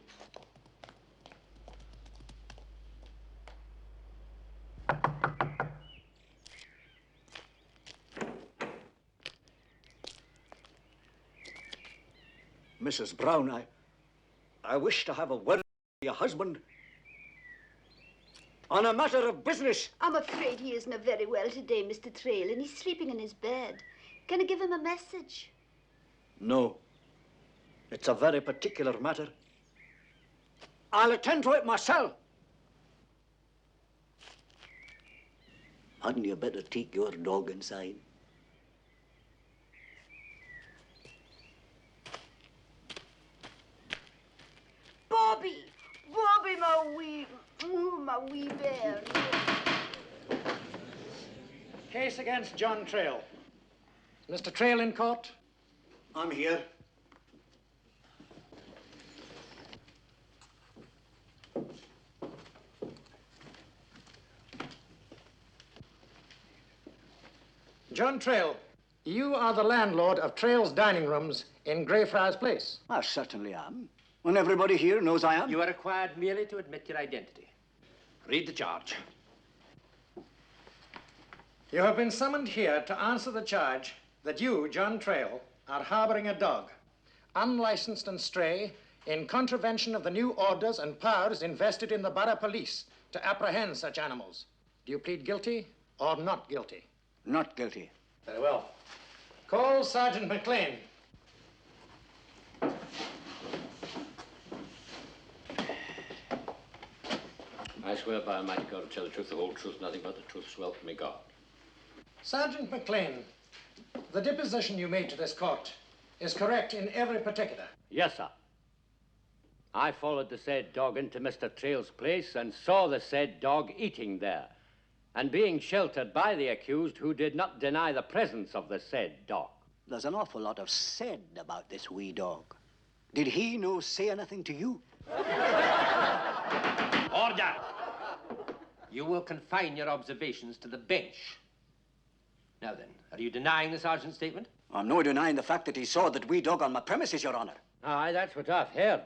Mrs. Brown, I wish to have a word with your husband on a matter of business. I'm afraid he isn't very well today, Mr. Trail, and he's sleeping in his bed. Can I give him a message? No. It's a very particular matter. I'll attend to it myself. Hadn't you better take your dog inside? Bobby! Bobby, my wee bear. Case against John Trail. Mr. Trail in court? I'm here. John Trail, you are the landlord of Trail's dining rooms in Greyfriars Place. I certainly am. And everybody here knows I am. You are required merely to admit your identity. Read the charge. You have been summoned here to answer the charge that you, John Trail, are harboring a dog, unlicensed and stray, in contravention of the new orders and powers invested in the borough police to apprehend such animals. Do you plead guilty or not guilty? Not guilty. Very well. Call Sergeant McLean. I swear by Almighty God to tell the truth, the whole truth, nothing but the truth, so help me God. Sergeant McLean, the deposition you made to this court is correct in every particular. Yes, sir. I followed the said dog into Mr. Trail's place and saw the said dog eating there, and being sheltered by the accused, who did not deny the presence of the said dog. There's an awful lot of said about this wee dog. Did he no say anything to you? Order! You will confine your observations to the bench. Now then, are you denying the sergeant's statement? I'm no denying the fact that he saw that wee dog on my premises, Your Honor. Aye, that's what I've heard.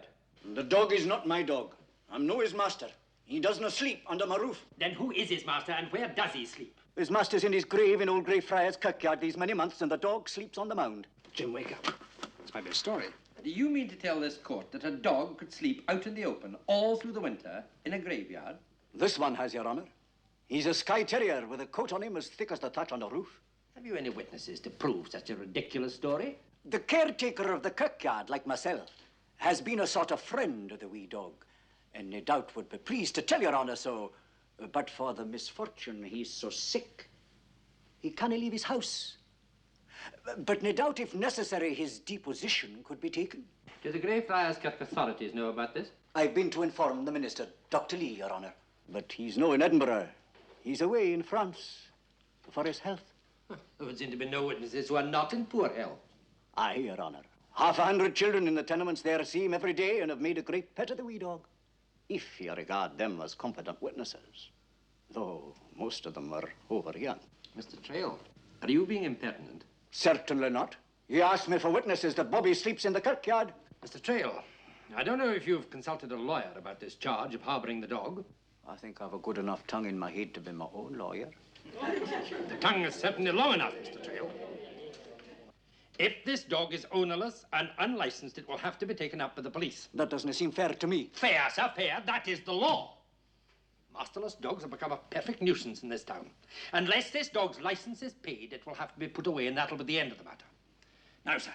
The dog is not my dog. I'm no his master. He doesn't sleep under my roof. Then who is his master and where does he sleep? His master's in his grave in old Greyfriars kirkyard these many months, and the dog sleeps on the mound. Jim, wake up. This might be a story. Do you mean to tell this court that a dog could sleep out in the open all through the winter in a graveyard? This one has, Your Honor. He's a Skye Terrier with a coat on him as thick as the thatch on the roof. Have you any witnesses to prove such a ridiculous story? The caretaker of the kirkyard, like myself, has been a sort of friend of the wee dog, and no doubt would be pleased to tell Your Honor so, but for the misfortune he's so sick, he can't leave his house. But no doubt, if necessary, his deposition could be taken. Do the Greyfriars Kirk authorities know about this? I've been to inform the minister, Dr. Lee, Your Honor. But he's no in Edinburgh. He's away in France for his health. There would seem to be no witnesses who are not in poor health. Aye, Your Honor. 100 children in the tenements there see him every day and have made a great pet of the wee dog, if you regard them as competent witnesses, though most of them are over young. Mr. Trail, are you being impertinent? Certainly not. You asked me for witnesses that Bobby sleeps in the kirkyard. Mr. Trail, I don't know if you've consulted a lawyer about this charge of harboring the dog. I think I've a good enough tongue in my head to be my own lawyer. The tongue is certainly long enough, Mr. Trail. If this dog is ownerless and unlicensed, it will have to be taken up by the police. That doesn't seem fair to me. Fair, sir, fair. That is the law. Masterless dogs have become a perfect nuisance in this town. Unless this dog's license is paid, it will have to be put away, and that'll be the end of the matter. Now, sir,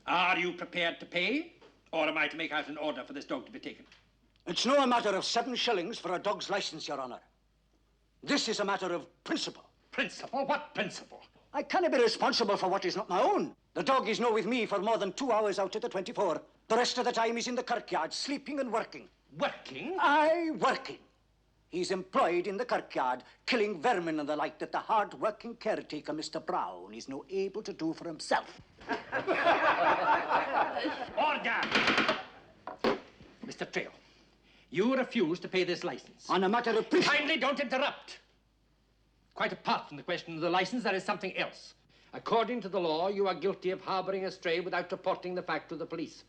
are you prepared to pay, or am I to make out an order for this dog to be taken? It's no a matter of 7 shillings for a dog's license, Your Honor. This is a matter of principle. Principle? What principle? I can't be responsible for what is not my own. The dog is no with me for more than 2 hours out of the 24. The rest of the time he's in the kirkyard, sleeping and working. Working? Aye, working. He's employed in the kirkyard, killing vermin and the like that the hard-working caretaker, Mr. Brown, is no able to do for himself. Order! Mr. Trail, you refuse to pay this license. On a matter of principle. Kindly don't interrupt. Quite apart from the question of the license, there is something else. According to the law, you are guilty of harboring a stray without reporting the fact to the police.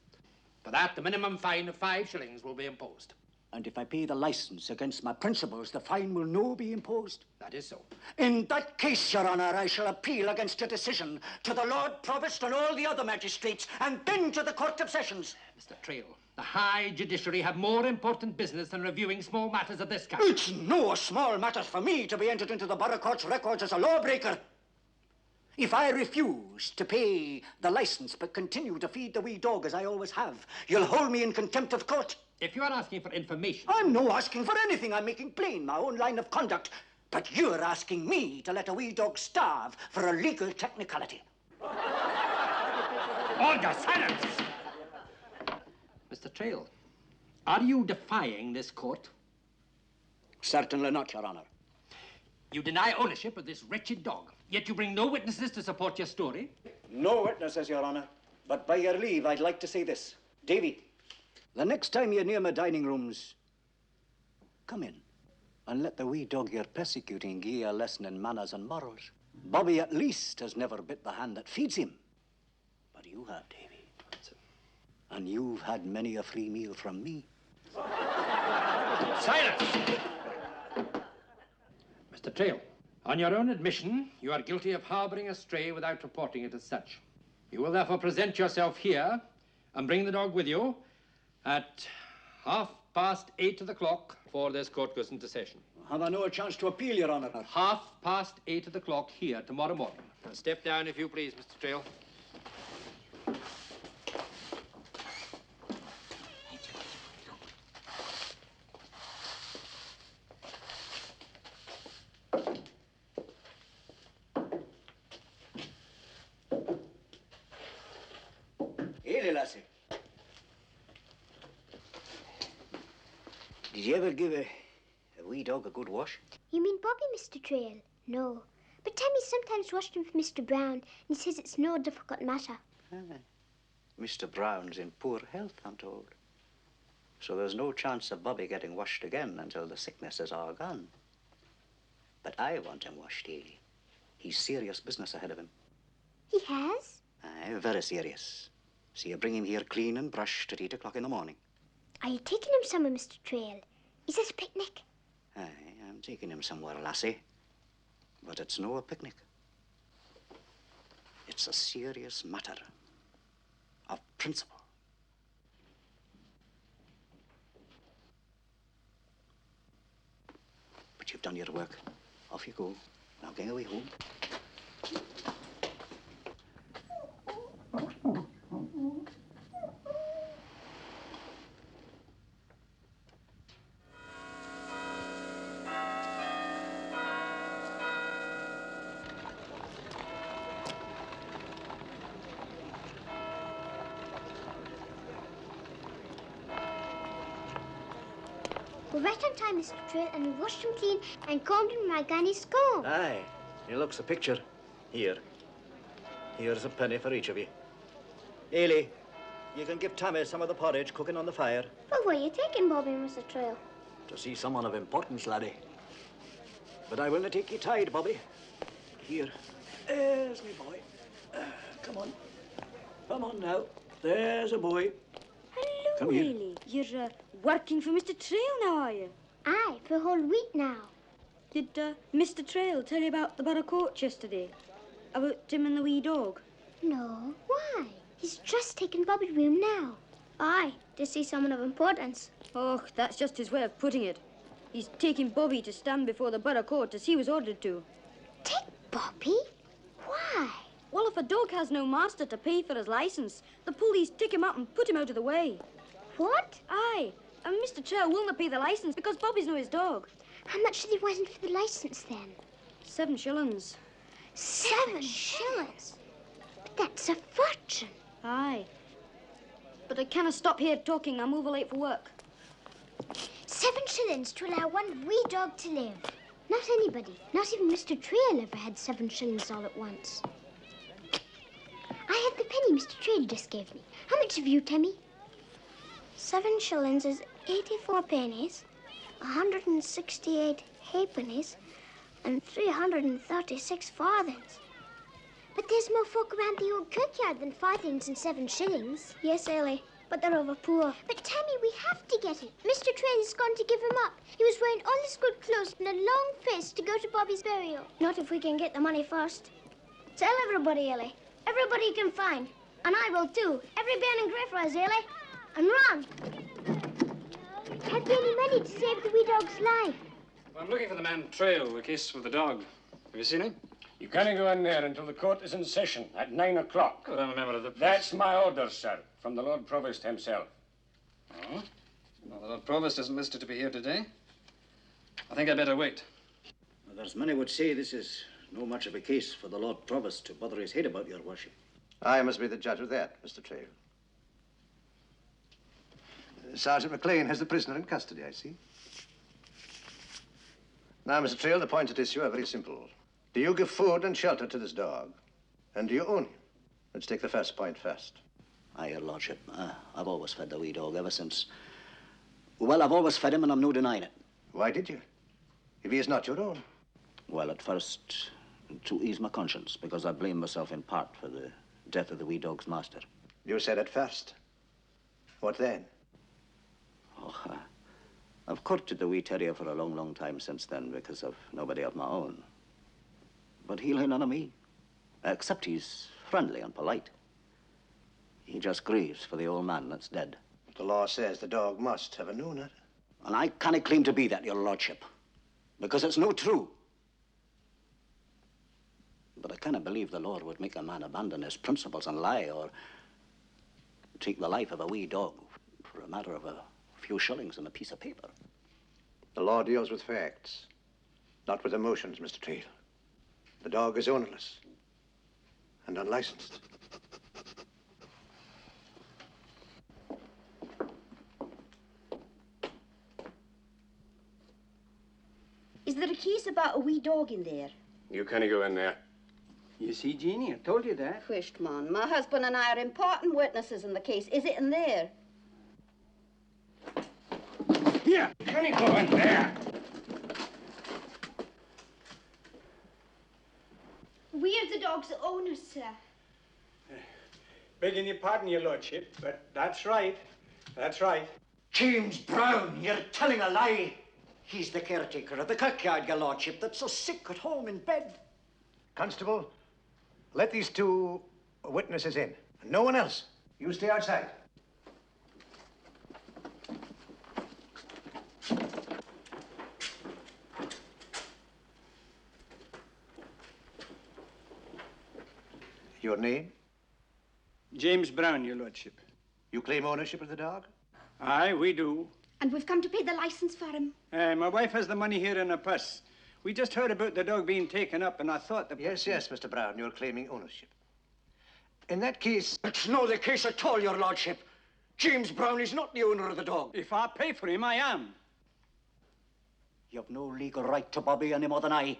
For that, the minimum fine of 5 shillings will be imposed. And if I pay the license against my principles, the fine will no be imposed? That is so. In that case, Your Honor, I shall appeal against your decision to the Lord Provost and all the other magistrates, and then to the Court of Sessions. Mr. Trail, the High Judiciary have more important business than reviewing small matters of this kind. It's no small matter for me to be entered into the Borough Court's records as a lawbreaker. If I refuse to pay the license but continue to feed the wee dog as I always have, you'll hold me in contempt of court. If you are asking for information... I'm no asking for anything. I'm making plain my own line of conduct. But you're asking me to let a wee dog starve for a legal technicality. Order, silence! Mr. Trail, are you defying this court? Certainly not, Your Honor. You deny ownership of this wretched dog, yet you bring no witnesses to support your story? No witnesses, Your Honor. But by your leave, I'd like to say this. Davy, the next time you're near my dining rooms, come in and let the wee dog you're persecuting give you a lesson in manners and morals. Bobby, at least, has never bit the hand that feeds him. But you have, Davy. And you've had many a free meal from me. Silence! Mr. Trail, on your own admission, you are guilty of harboring a stray without reporting it as such. You will therefore present yourself here and bring the dog with you at 8:30 of the clock before this court goes into session. Have I no chance to appeal, Your Honor? 8:30 of the clock here tomorrow morning. Now step down, if you please, Mr. Trail. Ailey, lassie. Did you ever give a wee dog a good wash? You mean Bobby, Mr. Trail? No. But Tammy sometimes washed him for Mr. Brown, and he says it's no difficult matter. Mr. Brown's in poor health, I'm told. So there's no chance of Bobby getting washed again until the sickness is all gone. But I want him washed, Ailey. He's serious business ahead of him. He has? Aye, very serious. So you bring him here clean and brushed at 8 o'clock in the morning. Are you taking him somewhere, Mr. Trail? Is this a picnic? Aye, I'm taking him somewhere, lassie. But it's no a picnic. It's a serious matter of principle. But you've done your work. Off you go. Now get away home. We're right on time, Mr. Trail, and we washed him clean and combed him with my granny's comb. Aye, he looks a picture. Here. Here's a penny for each of you. Ailey, you can give Tammy some of the porridge cooking on the fire. Well, where are you taking Bobby, Mr. Trail? To see someone of importance, laddie. But I will not take you tied, Bobby. Here. There's me boy. Come on. Come on now. There's a boy. Hello, Come here. Ailey. You're working for Mr. Trail now, are you? Aye, for a whole week now. Did Mr. Trail tell you about the borough court yesterday? About Tim and the wee dog? No. Why? He's just taken Bobby to him now. Aye, to see someone of importance. Oh, that's just his way of putting it. He's taking Bobby to stand before the borough court as he was ordered to. Take Bobby? Why? Well, if a dog has no master to pay for his license, the police pick him up and put him out of the way. What? Aye, and Mr. Trail will not pay the license because Bobby's no his dog. How much did he want for the license then? 7 shillings. 7 shillings? But that's a fortune. Aye. But I cannot stop here talking. I'm over late for work. 7 shillings to allow one wee dog to live. Not anybody, not even Mr. Trail ever had 7 shillings all at once. I had the penny Mr. Trail just gave me. How much have you, Tammy? 7 shillings is 84 pennies, 168 halfpennies, and 336 farthings. But there's more folk around the old kirkyard than farthings and 7 shillings. Yes, Ellie, but they're over poor. But, Tammy, we have to get it. Mr. Trail is gone to give him up. He was wearing all his good clothes and a long face to go to Bobby's burial. Not if we can get the money first. Tell everybody, Ellie. Everybody you can find. And I will, too. Every man in Greyfriars, Ellie. And run! Have you any money to save the wee dog's life? Well, I'm looking for the man Trail, the case with the dog. Have you seen him? You can't go in there until the court is in session at 9 o'clock. Good, I'm a member of the... That's my order, sir, from the Lord Provost himself. Oh? Well, the Lord Provost isn't listed to be here today. I think I'd better wait. Well, there's many would say this is no much of a case for the Lord Provost to bother his head about, your worship. I must be the judge of that, Mr. Trail. Sergeant McLean has the prisoner in custody, I see. Now, Mr. Trail, the points at issue are very simple. Do you give food and shelter to this dog? And do you own him? Let's take the first point first. Aye, your lordship. I've always fed the wee dog ever since. Well, I've always fed him and I'm no denying it. Why did you? If he is not your own. Well, at first, to ease my conscience, because I blame myself in part for the death of the wee dog's master. You said at first. What then? Oh, I've courted the wee terrier for a long, long time since then because I've nobody of my own. But he'll hear none of me, except he's friendly and polite. He just grieves for the old man that's dead. The law says the dog must have a nooner. And I can't claim to be that, your lordship, because it's no true. But I cannot believe the Lord would make a man abandon his principles and lie or take the life of a wee dog for a matter of a few shillings and a piece of paper. The law deals with facts, not with emotions, Mr. Trail. The dog is ownerless and unlicensed. Is there a case about a wee dog in there? You can't go in there. You see, Jeannie, I told you that. Whisht, man. My husband and I are important witnesses in the case. Is it in there? Here, can you go in there? We're the dog's owners, sir. Begging your pardon, your lordship, but that's right. That's right. James Brown, you're telling a lie. He's the caretaker of the kirkyard, your lordship, that's so sick at home in bed. Constable, let these two witnesses in. No one else. You stay outside. Your name? James Brown, your lordship. You claim ownership of the dog? Aye, we do. And we've come to pay the license for him. My wife has the money here in her purse. We just heard about the dog being taken up, and I thought that... Yes, Mr. Brown, you're claiming ownership. In that case... It's not the case at all, your lordship. James Brown is not the owner of the dog. If I pay for him, I am. You've no legal right to Bobby any more than I.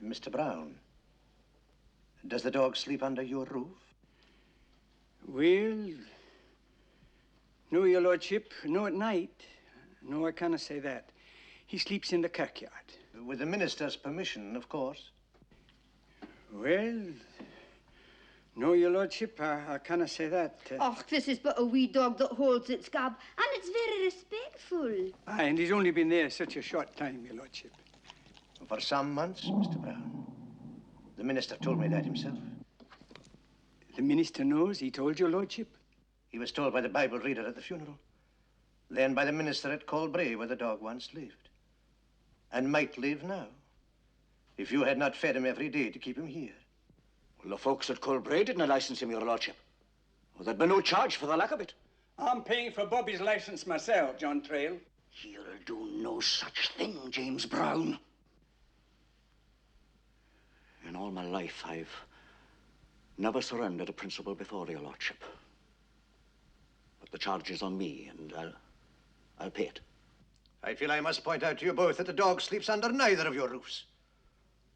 Mr. Brown, does the dog sleep under your roof? Well, no, your lordship, no at night. No, I cannot say that. He sleeps in the kirkyard. With the minister's permission, of course. Well, no, your lordship, I cannot say that. Oh, this is but a wee dog that holds its gab, and it's very respectful. Aye, and he's only been there such a short time, your lordship. For some months, Mr. Brown. The minister told me that himself. The minister knows? He told your lordship? He was told by the Bible reader at the funeral. Then by the minister at Colbray, where the dog once lived. And might live now, if you had not fed him every day to keep him here. Well, the folks at Colbray didn't license him, your lordship. Well, there'd be no charge for the lack of it. I'm paying for Bobby's license myself, John Trail. You'll do no such thing, James Brown. In all my life, I've never surrendered a principle before, your lordship. But the charge is on me, and I'll pay it. I feel I must point out to you both that the dog sleeps under neither of your roofs.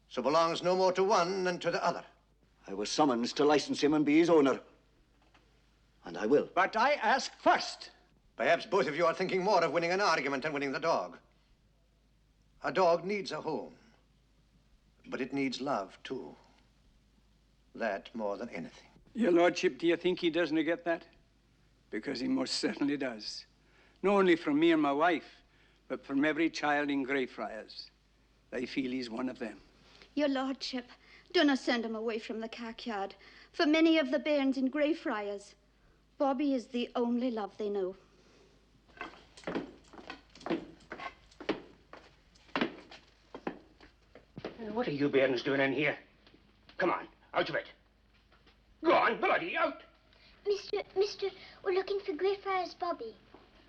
So belongs no more to one than to the other. I was summoned to license him and be his owner. And I will. But I ask first. Perhaps both of you are thinking more of winning an argument than winning the dog. A dog needs a home. But it needs love, too. That more than anything. Your lordship, do you think he doesn't get that? Because he most certainly does. Not only from me and my wife, but from every child in Greyfriars. They feel he's one of them. Your lordship, do not send him away from the kirkyard. For many of the bairns in Greyfriars, Bobby is the only love they know. What are you bairns doing in here? Come on, out of it. Go on, bloody out. Mister, we're looking for Greyfriars Bobby.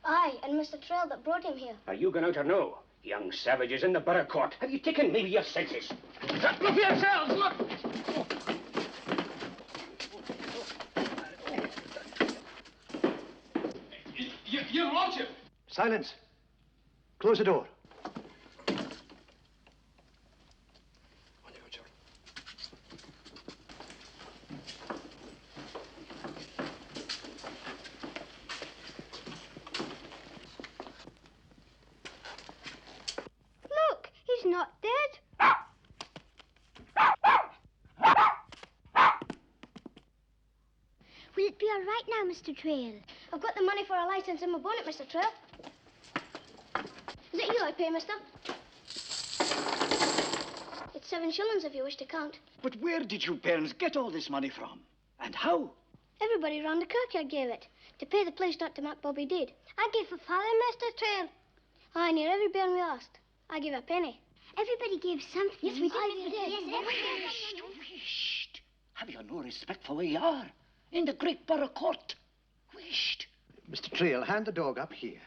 Aye, and Mr. Trail that brought him here. Are you going out or no? Young savages in the borough court. Have you taken maybe your senses? Look for yourselves, look! Your lordship! Silence. Close the door. Look, he's not dead. Will it be all right now, Mr. Trail? I've got the money for a license in my bonnet, Mr. Trail. Is it you I pay, mister? It's 7 shillings if you wish to count. But where did you bairns get all this money from? And how? Everybody round the kirkyard gave it. To pay the place not to make Bobby dead. I gave for father, Mr. Trail. I near every bairn we asked. I gave a penny. Everybody gave something. Yes, we did, Mr. Trail. Whisht! Have you no respect for where you are? In the great borough court. Whisht! Mr. Trail, hand the dog up here.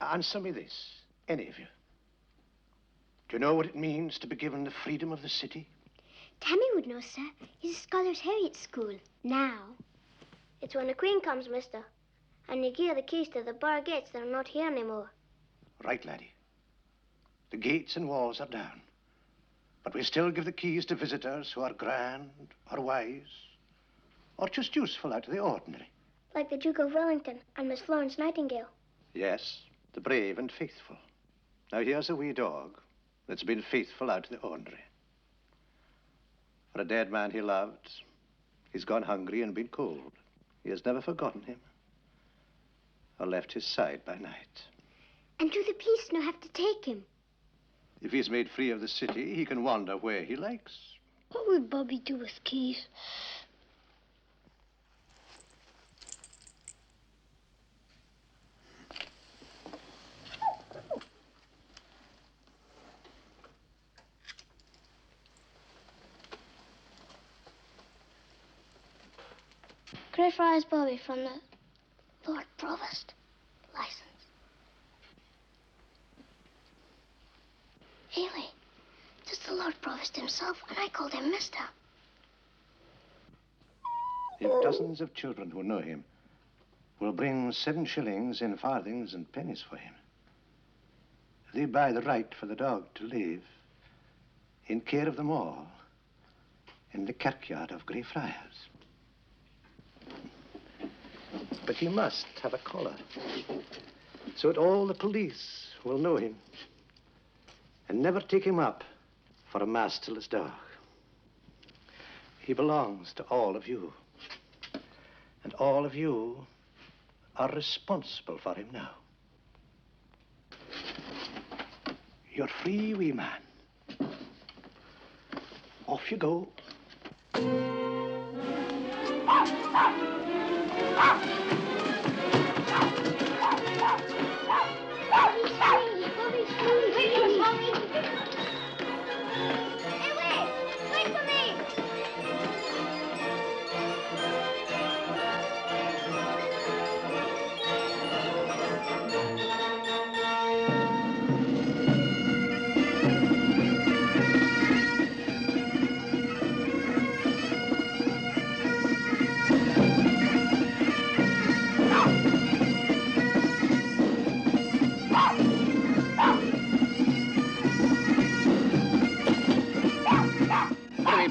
Answer me this, any of you. Do you know what it means to be given the freedom of the city? Tammy would know, sir. He's a scholar's Harry at school. Now. It's when the Queen comes, mister. And you give the keys to the bar gates that are not here anymore. Right, laddie. The gates and walls are down. But we still give the keys to visitors who are grand, or wise, or just useful out of the ordinary. Like the Duke of Wellington and Miss Florence Nightingale. Yes, the brave and faithful. Now here's a wee dog that's been faithful out of the ordinary. For a dead man he loved, he's gone hungry and been cold. He has never forgotten him, or left his side by night. And do the police now have to take him? If he's made free of the city, he can wander where he likes. What would Bobby do with keys? Greyfriars Bobby from the Lord Provost. License. Really? Just the Lord Provost himself, and I called him Mister. If dozens of children who know him will bring 7 shillings in farthings and pennies for him, they buy the right for the dog to live in care of them all in the kirkyard of Greyfriars. But he must have a collar, so that all the police will know him and never take him up for a masterless dog. He belongs to all of you, and all of you are responsible for him now. You're free, wee man. Off you go. Bobby's free. Wait for Bobby. Hey, wait! Wait for me!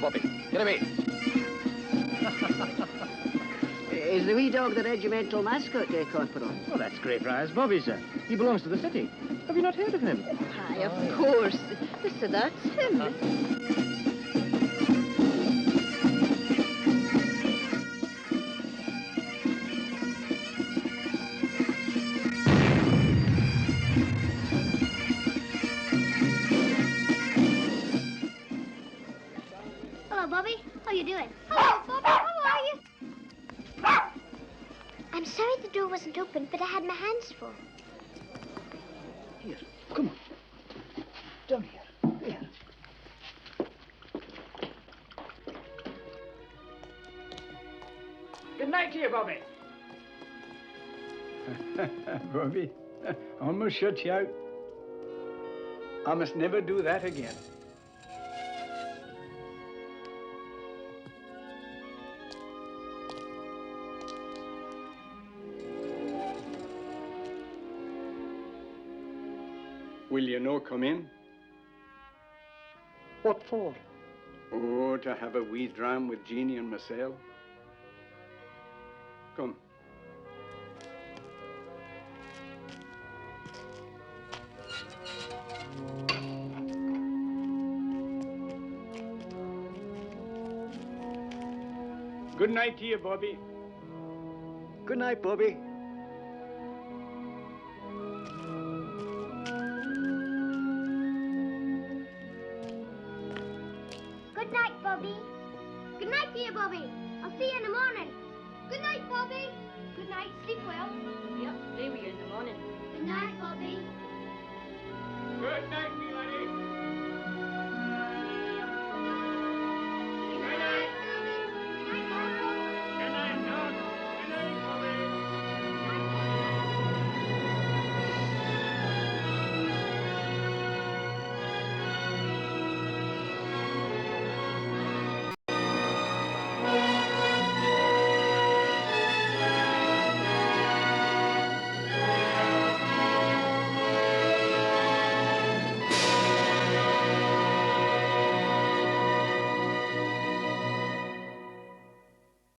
Bobby. Get away. Is the wee dog the regimental mascot, Corporal? Oh, that's Greyfriars Bobby, sir. He belongs to the city. Have you not heard of him? Aye, of course. So that's him. Hello, Bobby. How you doing? Hello, Bobby. How are you? I'm sorry the door wasn't open, but I had my hands full. Here, come on. Down here. Here. Good night to you, Bobby. Bobby, almost shut you out. I must never do that again. Will you no come in? What for? Oh, to have a wee dram with Jeannie and myself. Come. Good night to you, Bobby. Good night, Bobby. Good night, Bobby. Good night to you, Bobby. I'll see you in the morning. Good night, Bobby. Good night. Sleep well. Yep, play with you in the morning. Good night, Bobby.